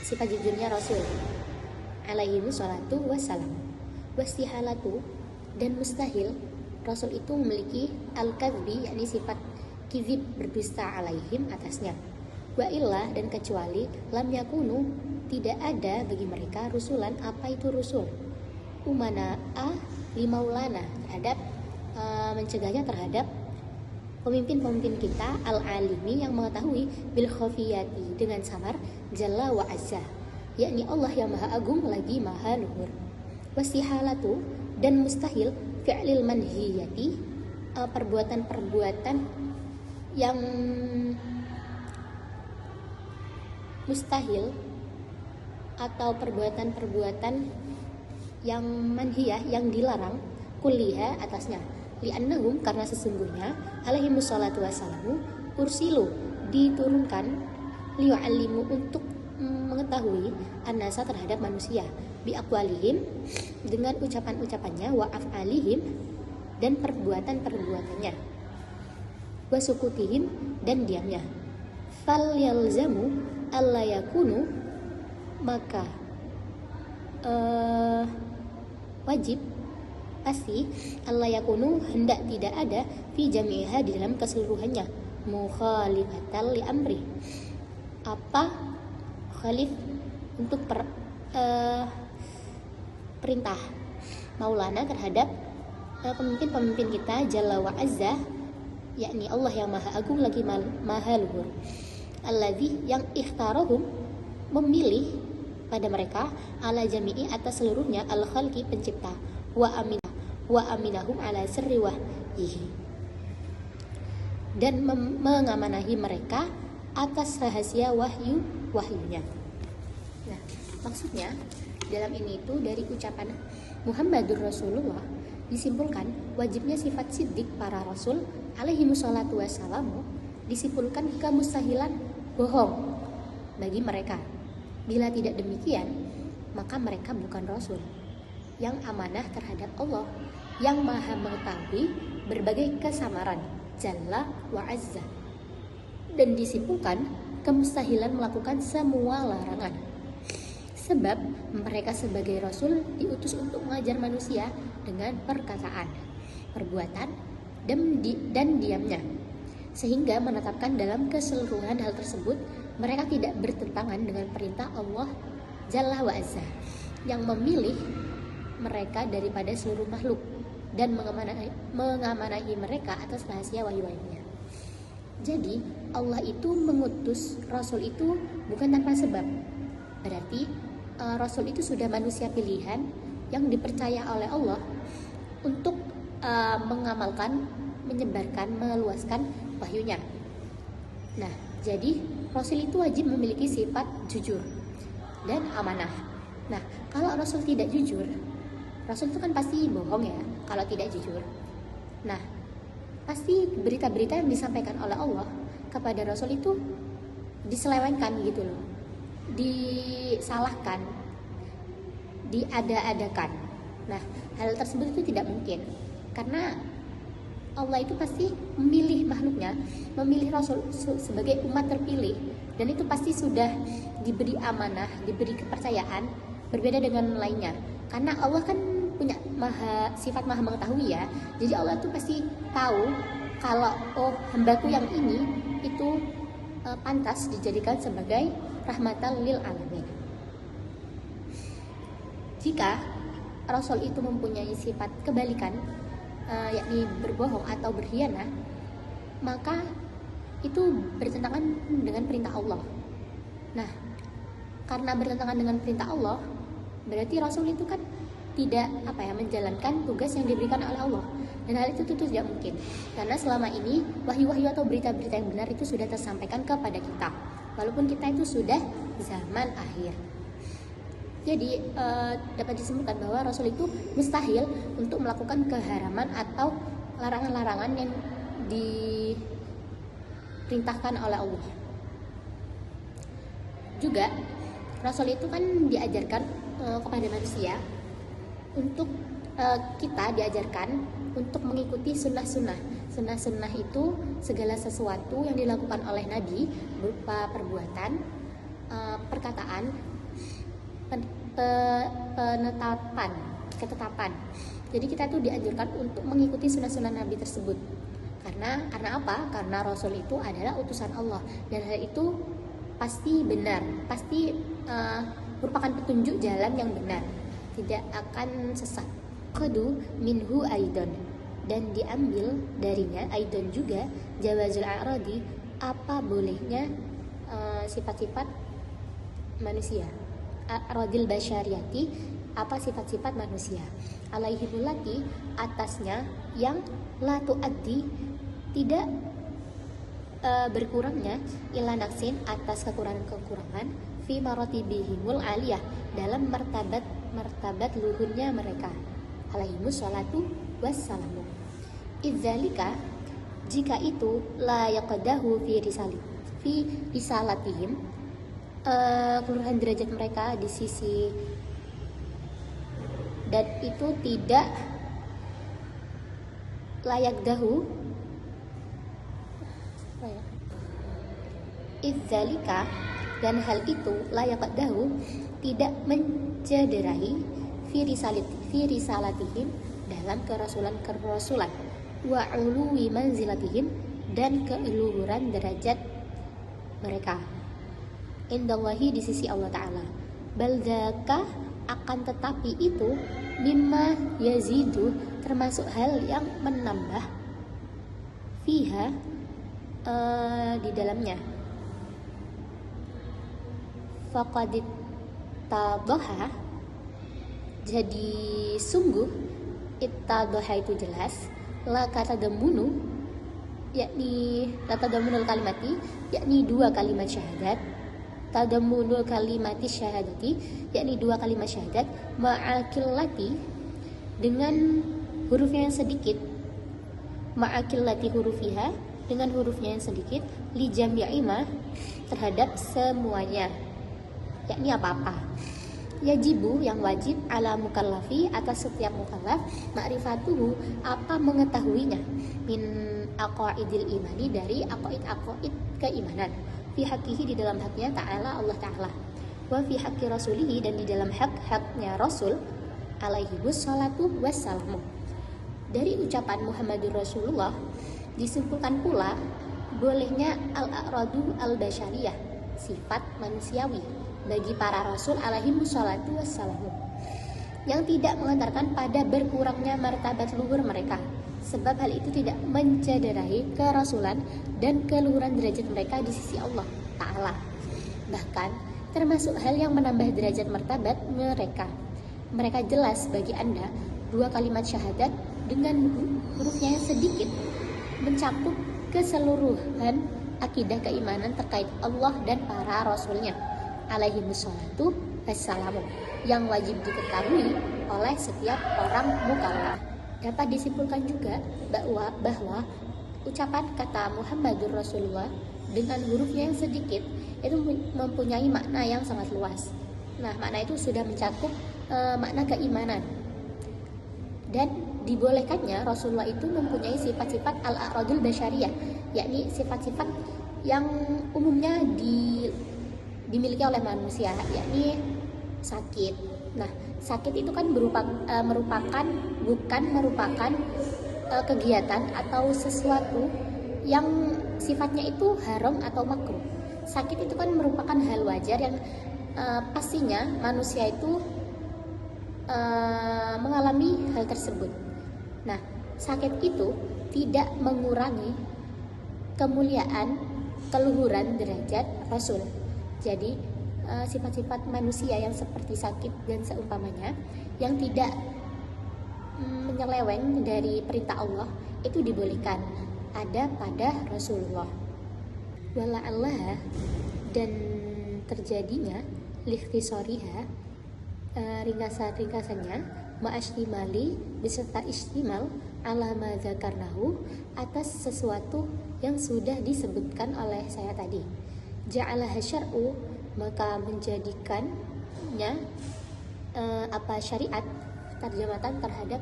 sifat jujurnya Rasul, alaihi wassalatu wassalam. Wastihalatu, dan mustahil Rasul itu memiliki al-kadhbi, yakni sifat kizib, berdusta, alaihim, atasnya. Wa illa, dan kecuali, lam yakunu, tidak ada bagi mereka rusulan. Apa itu rusul? Umana'a limaulana, terhadap mencegahnya terhadap pemimpin-pemimpin kita, al-alimi, yang mengetahui bil khafiyati, dengan samar, jalla wa azza, yakni Allah yang maha agung lagi maha luhur. Wastihalatu, dan mustahil fi'lil manhiyati, perbuatan-perbuatan yang mustahil atau perbuatan-perbuatan yang manhiyah, yang dilarang, kulliha, atasnya. Li'annahum, karena sesungguhnya alaihimus salatu wassalamu, ursilu, diturunkan, liyu'allimu, untuk mengetahui an-nasa, terhadap manusia, biaqwalihim, dengan ucapan-ucapannya, wa af'alihim, dan perbuatan-perbuatannya, wa sukutihim, dan diamnya. Fal yalzamu alla yakunu, maka wajib, pasti, alla yakunu, hendak tidak ada, fi jami'iha, di dalam keseluruhannya, mukhalifatal li amri, apa khalif untuk perintah Maulana terhadap pemimpin-pemimpin kita Jalla wa Azza, yakni Allah yang Maha Agung lagi Maha Luhur. Alladzi yang ikhtarahum, memilih pada mereka, ala jami'i atas seluruhnya, al khalqi pencipta, wa aminahum ala sirri wahyihi, dan mengamanahi mereka atas rahasia wahyunya. Nah, maksudnya dalam ini itu dari ucapan Muhammadur Rasulullah disimpulkan wajibnya sifat siddiq para rasul alaihi wassalatu wassalamu, disimpulkan kemustahilan bohong bagi mereka. Bila tidak demikian, maka mereka bukan rasul yang amanah terhadap Allah yang Maha mengetahui berbagai kesamaran Jalla wa Azza, dan disimpulkan kemustahilan melakukan semua larangan. Sebab mereka sebagai rasul diutus untuk mengajar manusia dengan perkataan, perbuatan, dan diamnya, sehingga menetapkan dalam keseluruhan hal tersebut mereka tidak bertentangan dengan perintah Allah Jalla wa Azza yang memilih mereka daripada seluruh makhluk dan mengamanahi mereka atas rahasia wahyu-wahyunya. Jadi Allah itu mengutus rasul itu bukan tanpa sebab. Berarti rasul itu sudah manusia pilihan yang dipercaya oleh Allah untuk mengamalkan, menyebarkan, meluaskan wahyunya. Nah, jadi rasul itu wajib memiliki sifat jujur dan amanah. Nah, kalau rasul tidak jujur, rasul itu kan pasti bohong ya kalau tidak jujur. Nah, pasti berita-berita yang disampaikan oleh Allah kepada rasul itu diselewengkan gitu loh, disalahkan, diada-adakan. Nah, hal tersebut itu tidak mungkin, karena Allah itu pasti memilih makhluknya, memilih rasul sebagai umat terpilih, dan itu pasti sudah diberi amanah, diberi kepercayaan, berbeda dengan lainnya. Karena Allah kan punya sifat maha mengetahui ya, jadi Allah itu pasti tahu kalau hambaku yang ini itu pantas dijadikan sebagai rahmatan lil alamin. Jika rasul itu mempunyai sifat kebalikan, yakni berbohong atau berkhianat, maka itu bertentangan dengan perintah Allah. Nah, karena bertentangan dengan perintah Allah, berarti rasul itu kan tidak menjalankan tugas yang diberikan oleh Allah, dan hal itu tentu tidak mungkin, karena selama ini wahyu-wahyu atau berita-berita yang benar itu sudah tersampaikan kepada kita, walaupun kita itu sudah zaman akhir. Jadi dapat disimpulkan bahwa rasul itu mustahil untuk melakukan keharaman atau larangan-larangan yang diperintahkan oleh Allah. Juga rasul itu kan diajarkan kepada manusia untuk kita diajarkan untuk mengikuti sunnah-sunnah. Sunnah-sunnah itu segala sesuatu yang dilakukan oleh Nabi berupa perbuatan, perkataan, ketetapan. Jadi kita tuh dianjurkan untuk mengikuti sunnah-sunnah Nabi tersebut. Karena apa? Karena Rasul itu adalah utusan Allah, dan hal itu pasti benar, pasti merupakan petunjuk jalan yang benar, tidak akan sesat. Qadu minhu aidon, dan diambil darinya aidon juga jawazul a'radi, apa bolehnya sifat-sifat manusia, a'radil basyariyati, apa sifat-sifat manusia, alaihi mulati, atasnya, yang la tuaddi, tidak berkurangnya, ila naksin, atas kekurangan-kekurangan, fi maratibihimul aliyah, dalam martabat luhurnya mereka, alaihimus salatu wassalamu. Idzalika, jika itu la yaqadahu fi risalatihim, keluruhan derajat mereka di sisi, dan itu tidak layak dahu, idzalika, dan hal itu layak dahu, tidak mencederai fi risalatihim, dalam kerasulan wa uluwi manzilatihim, dan keluhuran derajat mereka. indallahi di sisi Allah Ta'ala. Baldaka akan tetapi itu mimma yazidu termasuk hal yang menambah fiha di dalamnya. Faqadit tadaha jadi sungguh ittadaha itu jelas la kata demunu yakni tadamunul kalimati yakni dua kalimat syahadat, tadamunul kalimati syahadati yakni dua kalimat syahadat, ma'akillati dengan hurufnya yang sedikit, ma'akillati hurufiha dengan hurufnya yang sedikit, li jami'ima terhadap semuanya yakni apa-apa. Yajibu yang wajib ala mukallafi atas setiap mukallaf ma'rifatuhu apa mengetahuinya min aqaidil imani dari aqaid keimanan fi haqqihi di dalam haknya ta'ala Allah Ta'ala wa fi haqqi rasulihi dan di dalam haknya Rasul alaihi wassalatu wassalamu. Dari ucapan Muhammadur Rasulullah disimpulkan pula bolehnya al-a'radu al-basyariyah sifat manusiawi bagi para rasul alaihi wassalatu wassalamu yang tidak mengantarkan pada berkurangnya martabat luhur mereka, sebab hal itu tidak mencederai kerasulan dan keluhuran derajat mereka di sisi Allah Ta'ala. Bahkan termasuk hal yang menambah derajat martabat mereka jelas bagi Anda dua kalimat syahadat dengan hurufnya yang sedikit mencakup keseluruhan akidah keimanan terkait Allah dan para rasulnya alaihi wassalatu wassalamu yang wajib diketahui oleh setiap orang mukallaf. Dapat disimpulkan juga bahwa ucapan kata Muhammadur Rasulullah dengan hurufnya yang sedikit itu mempunyai makna yang sangat luas. Nah, makna itu sudah mencakup makna keimanan. Dan dibolehkannya Rasulullah itu mempunyai sifat-sifat al-a'radul basyariyah, yakni sifat-sifat yang umumnya dimiliki oleh manusia, yakni sakit. Nah, sakit itu kan bukan merupakan kegiatan atau sesuatu yang sifatnya itu haram atau makruh. Sakit itu kan merupakan hal wajar yang pastinya manusia itu mengalami hal tersebut. Nah, sakit itu tidak mengurangi kemuliaan, keluhuran derajat Rasul. Jadi sifat-sifat manusia yang seperti sakit dan seumpamanya yang tidak menyeleweng dari perintah Allah itu dibolehkan ada pada Rasulullah. Wala'allah dan terjadinya likhtisoriha ringkasannya ma'ashtimali beserta istimal ala ma dzakarnahu atas sesuatu yang sudah disebutkan oleh saya tadi. Ja'alaha syar'u maka menjadikannya syariat terjematan terhadap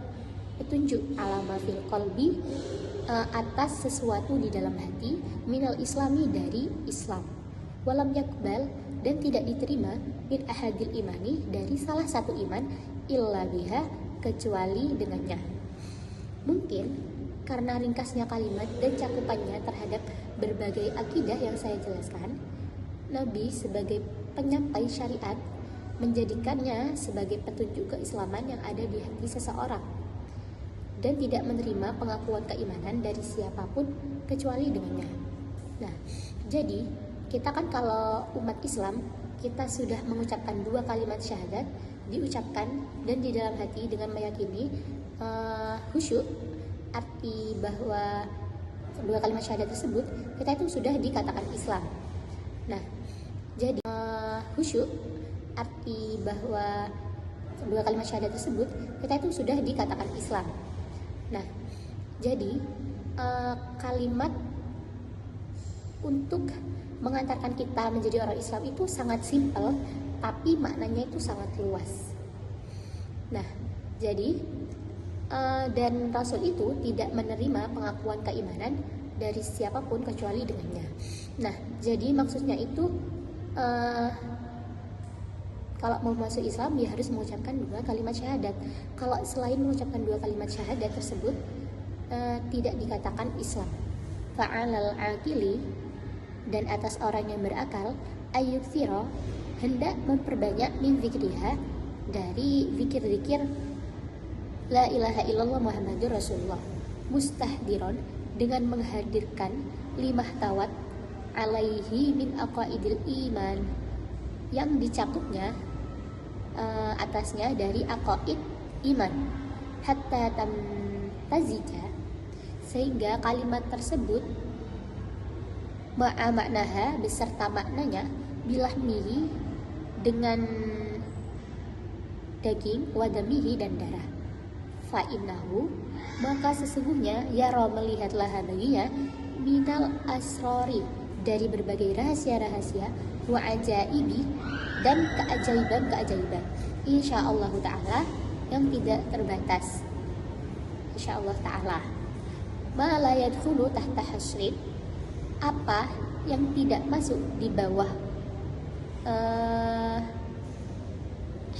petunjuk alama fil qalbi atas sesuatu di dalam hati minal islami dari Islam walam yakbal dan tidak diterima min ahadil imani dari salah satu iman illa biha kecuali dengannya. Mungkin karena ringkasnya kalimat dan cakupannya terhadap berbagai akidah yang saya jelaskan, Nabi sebagai penyampai syariat menjadikannya sebagai petunjuk keislaman yang ada di hati seseorang dan tidak menerima pengakuan keimanan dari siapapun kecuali dengannya. Nah, jadi kita kan kalau umat Islam kita sudah mengucapkan dua kalimat syahadat diucapkan dan di dalam hati dengan meyakini khusyuk, arti bahwa dua kalimat syahadat tersebut kita itu sudah dikatakan Islam. Nah, jadi khusyuk, arti bahwa dua kalimat syahadat tersebut kita itu sudah dikatakan Islam. Nah, jadi kalimat untuk mengantarkan kita menjadi orang Islam itu sangat simpel, tapi maknanya itu sangat luas. Nah, jadi dan Rasul itu tidak menerima pengakuan keimanan dari siapapun kecuali dengannya. Nah, jadi maksudnya itu kalau mau masuk Islam dia harus mengucapkan dua kalimat syahadat. Kalau selain mengucapkan dua kalimat syahadat tersebut tidak dikatakan Islam. Fa'alal aqili dan atas orang yang berakal ayyukthira, hendak memperbanyak min zikriha, dari zikir-zikir la ilaha illallah Muhammadur Rasulullah, mustahdiron, dengan menghadirkan limah tawat alaihi min aqaidil iman, yang dicakupnya atasnya dari aqaid iman, hatta tamtazija, sehingga kalimat tersebut ma'a maknaha, beserta maknanya, bilahmihi, dengan daging, wadamihi, dan darah. Fa'innahu, maka sesungguhnya yara, melihatlah baginya, minal asrori, dari berbagai rahasia-rahasia, wa ajaibi, dan keajaiban-keajaiban, insyaallah ta'ala, yang tidak terbatas, insyaallah ta'ala. Ma la yadkhulu tahta hasrin, apa yang tidak masuk di bawah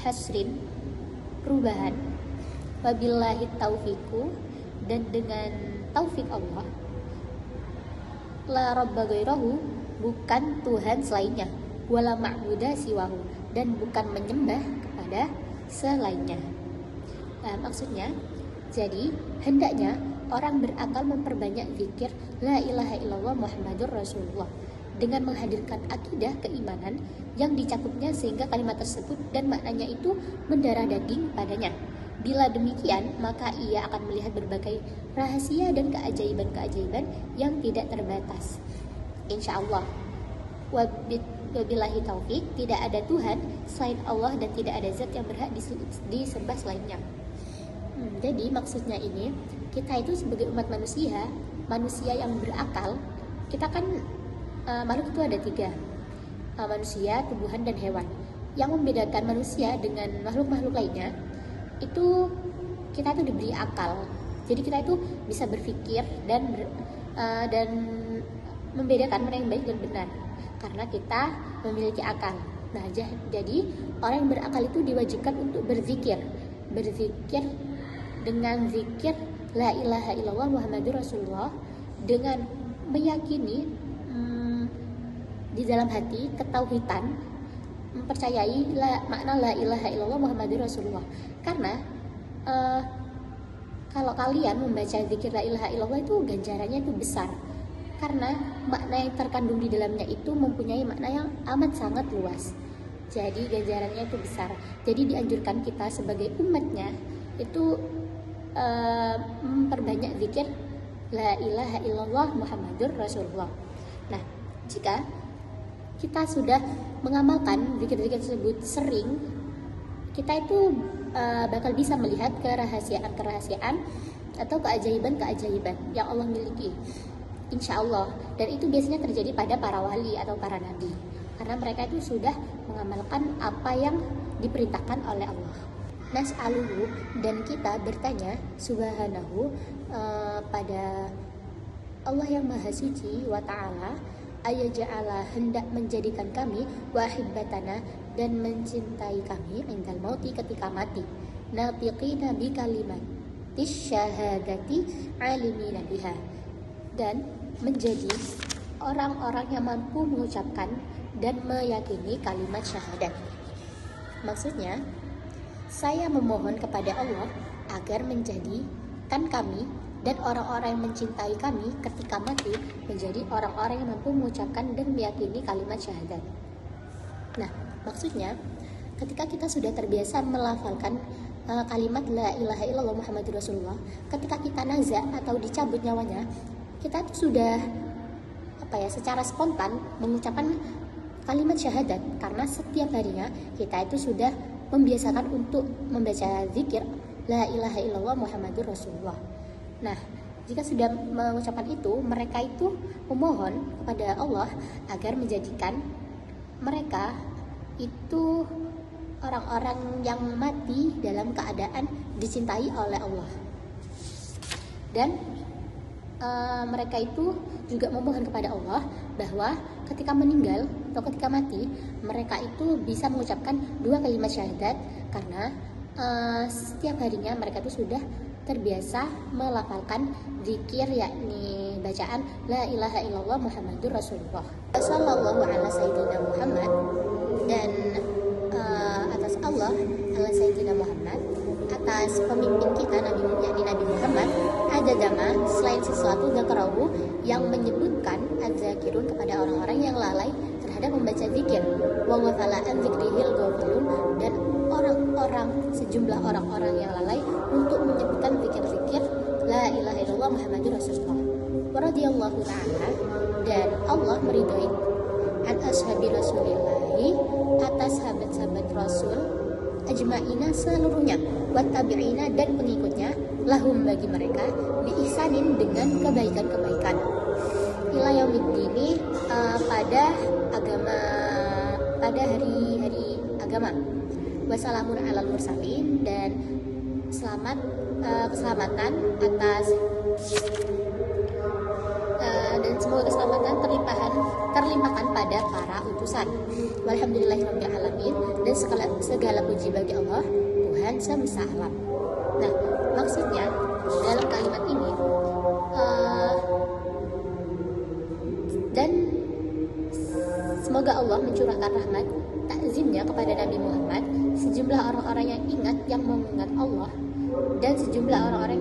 hasrin, perubahan. Wabillahi taufiku, dan dengan taufik Allah, la rabba ghairahu, bukan Tuhan selainnya, wala ma'buda siwahu, dan bukan menyembah kepada selainnya. Nah, maksudnya, jadi hendaknya orang berakal memperbanyak zikir la ilaha illallah Muhammadur Rasulullah, dengan menghadirkan akidah keimanan yang dicakupnya, sehingga kalimat tersebut dan maknanya itu mendarah daging padanya. Bila demikian, maka ia akan melihat berbagai rahasia dan keajaiban-keajaiban yang tidak terbatas, insyaallah. Wabillahi taufik, tidak ada Tuhan selain Allah dan tidak ada zat yang berhak disembah selainnya. Jadi maksudnya ini, kita itu sebagai umat manusia yang berakal, kita kan makhluk itu ada 3, manusia, tumbuhan, dan hewan. Yang membedakan manusia dengan makhluk-makhluk lainnya itu kita itu diberi akal. Jadi kita itu bisa berpikir dan membedakan mana yang baik dan benar, karena kita memiliki akal. Nah, jadi orang yang berakal itu diwajibkan untuk berzikir dengan zikir la ilaha illallah Muhammadur Rasulullah, dengan meyakini di dalam hati ketauhidan, mempercayai makna la ilaha illallah Muhammadur Rasulullah. Karena kalau kalian membaca zikir la ilaha illallah itu ganjarannya itu besar, karena makna yang terkandung di dalamnya itu mempunyai makna yang amat sangat luas. Jadi ganjarannya itu besar. Jadi dianjurkan kita sebagai umatnya itu memperbanyak zikir la ilaha illallah Muhammadur Rasulullah. Nah, jika kita sudah mengamalkan zikir-zikir tersebut sering, kita itu bakal bisa melihat kerahasiaan atau keajaiban-keajaiban yang Allah miliki, insya Allah. Dan itu biasanya terjadi pada para wali atau para nabi, karena mereka itu sudah mengamalkan apa yang diperintahkan oleh Allah. Nas'aluhu, dan kita bertanya subhanahu pada Allah yang maha suci wa ta'ala, ayaja'ala, hendak menjadikan kami, wahibbatana, dan mencintai kami, indal mauti, ketika mati, natiqina bi kalimatis syahadati alimina biha, dan menjadi orang-orang yang mampu mengucapkan dan meyakini kalimat syahadat. Maksudnya, saya memohon kepada Allah agar menjadikan kami dan orang-orang yang mencintai kami ketika mati menjadi orang-orang yang mampu mengucapkan dan meyakini kalimat syahadat. Nah, maksudnya ketika kita sudah terbiasa melafalkan kalimat la ilaha illallah Muhammadur Rasulullah, ketika kita naza atau dicabut nyawanya, kita tuh sudah secara spontan mengucapkan kalimat syahadat, karena setiap harinya kita itu sudah membiasakan untuk membaca zikir la ilaha illallah Muhammadur Rasulullah. Nah, jika sudah mengucapkan itu, mereka itu memohon kepada Allah agar menjadikan mereka itu orang-orang yang mati dalam keadaan dicintai oleh Allah. Dan mereka itu juga memohon kepada Allah bahwa ketika meninggal atau ketika mati, mereka itu bisa mengucapkan 2 kalimat syahadat, karena setiap harinya mereka itu sudah terbiasa melafalkan zikir, yakni bacaan la ilaha illallah Muhammadur Rasulullah. Sallallahu ala sayyidina Muhammad, dan atas Allah ala sayyidina Muhammad, atas pemimpin kita Nabi Muhammad, ada dama selain sesuatu dzakarahu yang menyebutkan adzakirun kepada orang-orang yang lalai terhadap membaca zikir, wa ghafala an dzikrihil ghafilun, dan sejumlah orang-orang yang lalai untuk menyebutkan zikir-zikir la ilaha illallah Muhammadur Rasulullah. Wa radhiyallahu ta'ala, dan Allah meridhai an ashabi rasulillahi, atas sahabat-sahabat Rasul, ajma'ina seluruhnya, wa tabi'ina dan pengikutnya, lahum bagi mereka, bi ihsanin dengan kebaikan-kebaikan, ila yaumiddini, pada hari-hari agama. Wassalamun alal mursalin, dan keselamatan atas dan semoga keselamatan terlimpahkan pada para utusan. Walhamdulillahirabbil alamin, dan segala puji bagi Allah, Tuhan semesta alam. Nah, maksudnya dalam kalimat ini dan semoga Allah mencurahkan rahmat takzimnya kepada Nabi Muhammad, sejumlah orang-orang yang ingat yang mengingat Allah, dan sejumlah orang-orang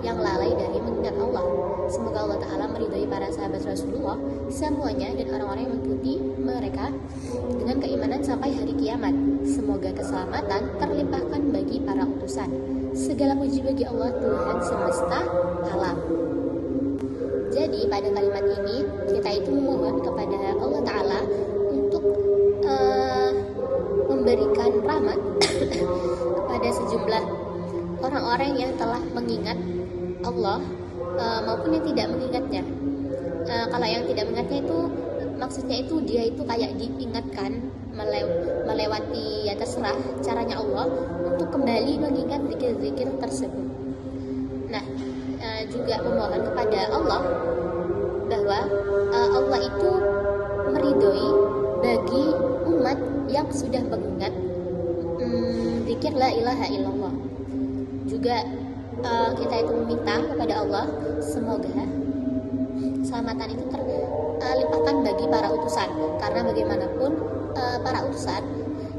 yang lalai dari mengingat Allah. Semoga Allah Ta'ala meridhai para sahabat Rasulullah semuanya dan orang-orang yang mengikuti mereka dengan keimanan sampai hari kiamat. Semoga keselamatan terlimpahkan bagi para utusan. Segala puji bagi Allah, Tuhan semesta alam. Jadi pada kalimat ini kita itu memohon kepada Allah Ta'ala untuk memberikan rahmat kepada sejumlah orang-orang yang telah mengingat Allah maupun yang tidak mengingatnya. Kalau yang tidak mengingatnya itu maksudnya itu dia itu kayak diingatkan melewati, ya terserah caranya Allah untuk kembali mengingat zikir-zikir tersebut. Nah, juga memohon kepada Allah bahwa Allah itu meridhoi bagi umat yang sudah mengingat zikir la ilaha illallah. Juga kita itu meminta kepada Allah semoga keselamatan itu terlimpahkan bagi para utusan, karena bagaimanapun para utusan,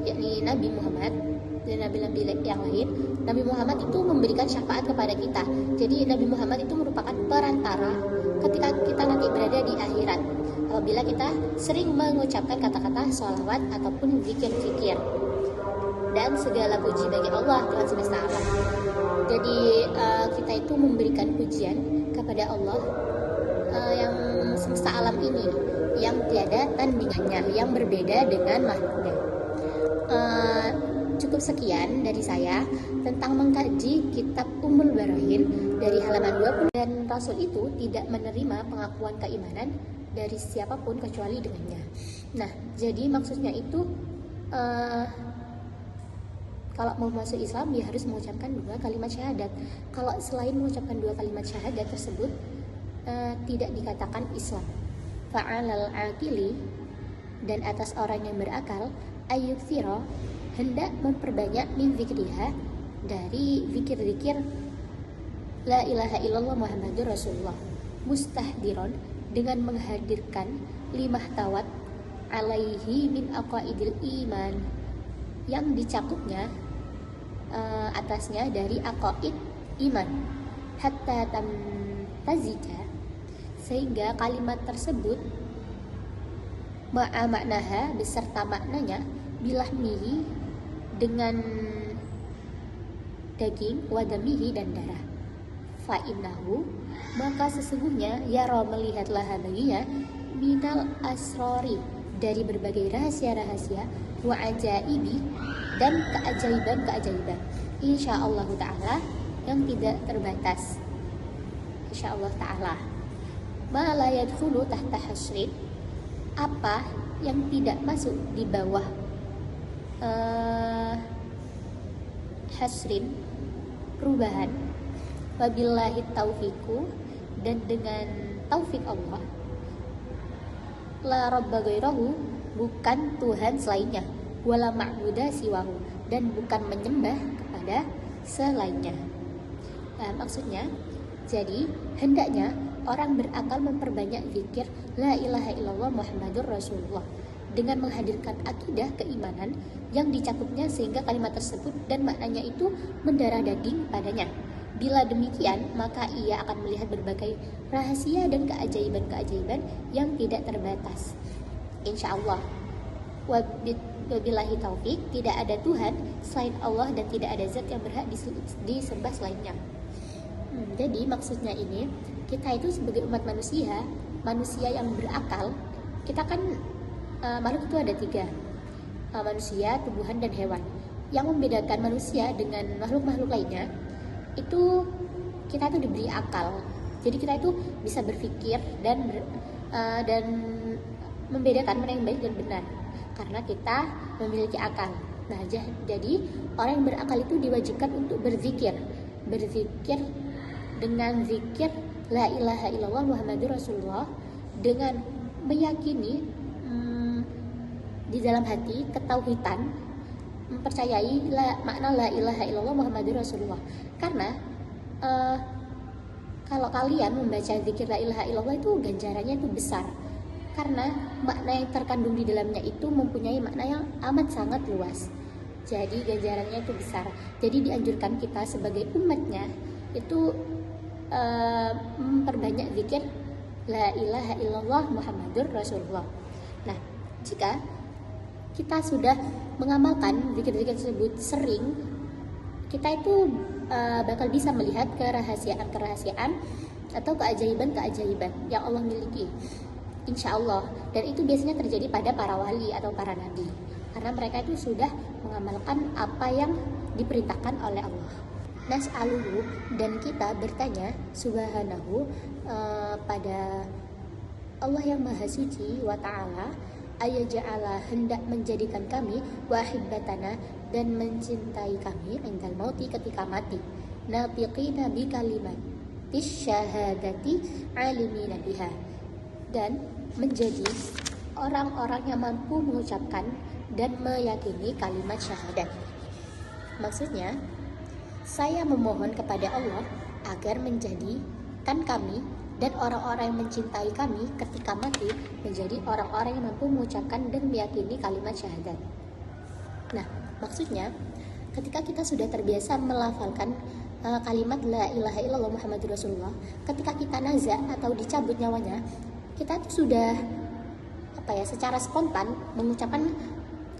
yakni Nabi Muhammad dan nabi-nabi yang lain, Nabi Muhammad itu memberikan syafaat kepada kita. Jadi Nabi Muhammad itu merupakan perantara ketika kita nanti berada di akhirat, apabila kita sering mengucapkan kata-kata sholawat ataupun zikir-zikir. Dan segala puji bagi Allah, Tuhan semesta alam. Jadi kita itu memberikan pujian kepada Allah yang semesta alam ini, yang tiada tandingannya, yang berbeda dengan makhluknya. Cukup sekian dari saya tentang mengkaji kitab Ummul Barahin dari halaman 20. Dan Rasul itu tidak menerima pengakuan keimanan dari siapapun kecuali dengannya. Nah, jadi maksudnya itu kalau mau masuk Islam dia harus mengucapkan 2 kalimat syahadat. Kalau selain mengucapkan 2 kalimat syahadat tersebut tidak dikatakan Islam. Fa'alal aqili, dan atas orang yang berakal, ayyukthira, hendak memperbanyak min zikriha, dari zikir-zikir la ilaha illallah Muhammadur Rasulullah, mustahdiron, dengan menghadirkan 5 tawat alaihi min aqaidil iman, yang dicakupnya atasnya dari aqaid iman, hatta tamtazija, sehingga kalimat tersebut ma'a maknaha, beserta maknanya, bilahmihi, dengan daging, wadamihi, dan darah. Fa'innahu, maka sesungguhnya yara, melihatlah baginya, minal asrori, dari berbagai rahasia-rahasia, wa ajaibi, dan keajaiban-keajaiban, insyaallah ta'ala, yang tidak terbatas, insyaallah ta'ala. Ma la yadkhulu tahta hasrin, apa yang tidak masuk di bawah hasrin, perubahan. Wabillahi taufiku, dan dengan taufik Allah, la rabba ghairahu, bukan Tuhan selainnya, wala ma'buda siwahu, dan bukan menyembah kepada selainnya. Maksudnya, jadi hendaknya orang berakal memperbanyak zikir la ilaha illallah Muhammadur Rasulullah dengan menghadirkan akidah keimanan yang dicakupnya sehingga kalimat tersebut dan maknanya itu mendarah daging padanya. Bila demikian, maka ia akan melihat berbagai rahasia dan keajaiban-keajaiban yang tidak terbatas. Insya Allah. Wabillahi taufik, tidak ada Tuhan selain Allah dan tidak ada zat yang berhak disembah selainnya. Jadi maksudnya ini, kita itu sebagai umat manusia yang berakal, kita kan makhluk itu ada 3, manusia, tumbuhan, dan hewan. Yang membedakan manusia dengan makhluk-makhluk lainnya itu kita itu diberi akal. Jadi kita itu bisa berpikir dan membedakan mana yang baik dan benar karena kita memiliki akal. Nah, jadi orang yang berakal itu diwajibkan untuk berzikir dengan zikir la ilaha illallah Muhammadur Rasulullah, dengan meyakini di dalam hati ketauhidan, mempercayai makna la ilaha illallah Muhammadur Rasulullah. Karena kalau kalian membaca zikir la ilaha illallah itu ganjarannya itu besar, karena makna yang terkandung di dalamnya itu mempunyai makna yang amat sangat luas. Jadi ganjarannya itu besar. Jadi dianjurkan kita sebagai umatnya itu memperbanyak zikir la ilaha illallah Muhammadur Rasulullah. Nah, jika kita sudah mengamalkan zikir-zikir tersebut sering, kita itu bakal bisa melihat kerahasiaan atau keajaiban-keajaiban yang Allah miliki, insya Allah. Dan itu biasanya terjadi pada para wali atau para nabi, karena mereka itu sudah mengamalkan apa yang diperintahkan oleh Allah. Nas'aluhu, dan kita bertanya subhanahu pada Allah yang maha suci wa ta'ala, ayaja'ala, hendak menjadikan kami wahibbatana, dan mencintai kami indal mauti, ketika mati, nafiqina bi kalimatis syahadati alimina biha, dan menjadi orang-orang yang mampu mengucapkan dan meyakini kalimat syahadat. Maksudnya, saya memohon kepada Allah agar menjadikan kami dan orang-orang yang mencintai kami ketika mati menjadi orang-orang yang mampu mengucapkan dan meyakini kalimat syahadat. Nah, maksudnya ketika kita sudah terbiasa melafalkan kalimat la ilaha illallah Muhammadur Rasulullah, ketika kita nazak atau dicabut nyawanya, kita tuh sudah secara spontan mengucapkan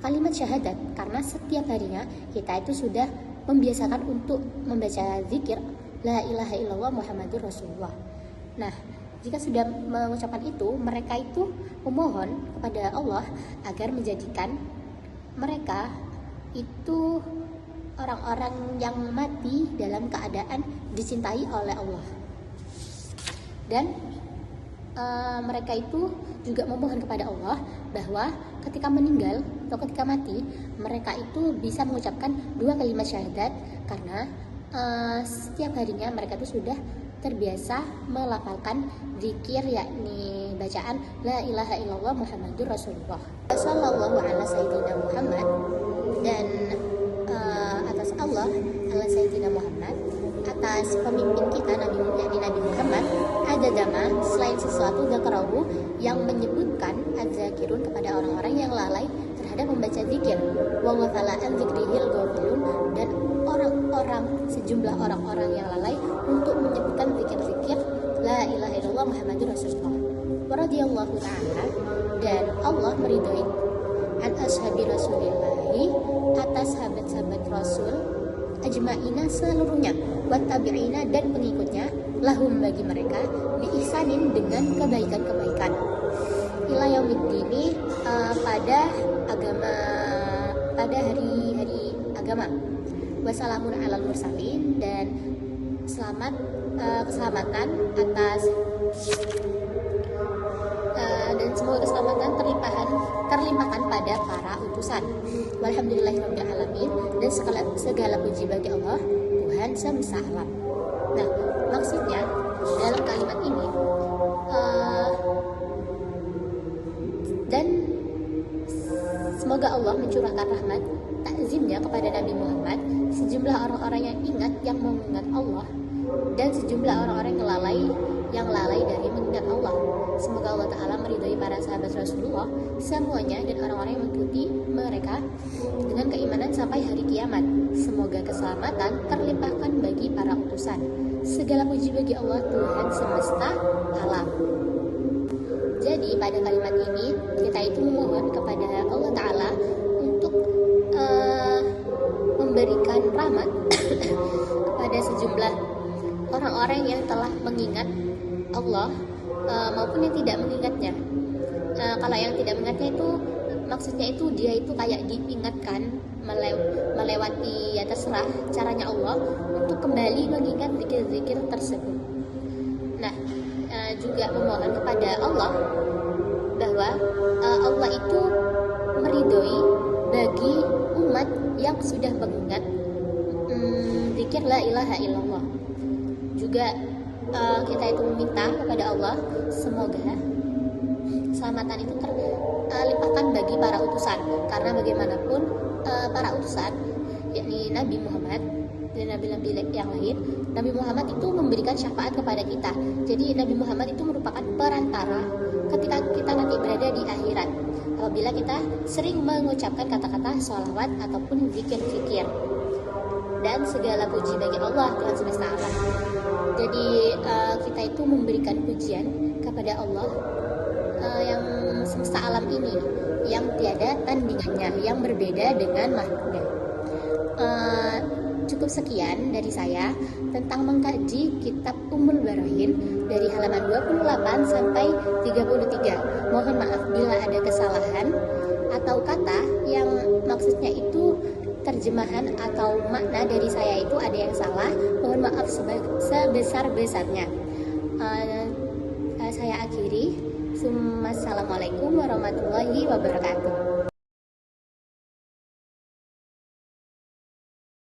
kalimat syahadat, karena setiap harinya kita itu sudah membiasakan untuk membaca zikir la ilaha illallah Muhammadur Rasulullah. Nah, jika sudah mengucapkan itu, mereka itu memohon kepada Allah agar menjadikan mereka itu orang-orang yang mati dalam keadaan dicintai oleh Allah. Dan mereka itu juga memohon kepada Allah bahwa ketika meninggal atau ketika mati, mereka itu bisa mengucapkan 2 kalimat syahadat, karena setiap harinya mereka itu sudah terbiasa melafalkan zikir, yakni bacaan la ilaha illallah Muhammadur Rasulullah. Sallallahu ala sayyidina Muhammad, dan atas Allah ala sayyidina Muhammad, atas pemimpin kita Nabi Muhammad, ada dama, selain sesuatu dzakarahu, yang menyebutkan adzakirun kepada orang-orang yang lalai terhadap membaca zikir, wa ghafala an dzikrihil ghafilun, dan sejumlah orang-orang yang lalai untuk menyebutkan zikir-zikir la ilaha illallah Muhammadur Rasulullah. Wa radhiyallahu ta'ala, dan Allah meridhai an ashabi Rasulillahi, atas sahabat-sahabat Rasul, ajma'ina, seluruhnya, wa tabi'ina, dan pengikutnya, lahum, bagi mereka, bi ihsanin, dengan kebaikan-kebaikan, ila yaumiddini, pada hari-hari agama, wassalamun alal mursalin, dan keselamatan atas dan semoga keselamatan terlimpahkan pada para utusan. Walhamdulillahirabbil alamin, dan segala puji bagi Allah, Tuhan semesta alam. Nah, maksudnya dalam kalimat ini dan semoga Allah mencurahkan rahmat takzimnya kepada Nabi Muhammad, sejumlah orang-orang yang ingat, yang mengingat Allah dan sejumlah orang-orang yang lalai dari mengingat Allah. Semoga Allah Ta'ala meridhai para sahabat Rasulullah semuanya dan orang-orang yang mengikuti mereka dengan keimanan sampai hari kiamat. Semoga keselamatan terlimpahkan bagi para utusan. Segala puji bagi Allah, Tuhan semesta alam. Jadi pada kalimat ini kita itu memohon kepada Allah Ta'ala untuk memberikan rahmat kepada sejumlah orang-orang yang telah mengingat Allah maupun yang tidak mengingatnya. Kalau yang tidak mengingatnya itu maksudnya itu dia itu kayak diingatkan melewati ya terserah caranya Allah untuk kembali mengingat zikir-zikir tersebut. Nah, juga memohon kepada Allah bahwa Allah itu meridhoi bagi umat yang sudah mengingat zikir la ilaha illallah. Juga kita itu meminta kepada Allah semoga keselamatan itu terlimpahkan bagi para utusan, karena bagaimanapun para utusan yakni Nabi Muhammad dan nabi-nabi yang lain, Nabi Muhammad itu memberikan syafaat kepada kita. Jadi Nabi Muhammad itu merupakan perantara ketika kita nanti berada di akhirat apabila kita sering mengucapkan kata-kata sholawat ataupun zikir-zikir. Dan segala puji bagi Allah, Tuhan semesta alam. Jadi kita itu memberikan pujian kepada Allah yang semesta alam ini, yang tiada tandingannya, yang berbeda dengan makhluknya. Cukup sekian dari saya tentang mengkaji kitab Ummul Barahin dari halaman 28 sampai 33. Mohon maaf bila ada kesalahan atau kata yang maksudnya itu terjemahan atau makna dari saya itu ada yang salah. Mohon maaf sebesar-besarnya. Saya akhiri. Assalamualaikum warahmatullahi wabarakatuh.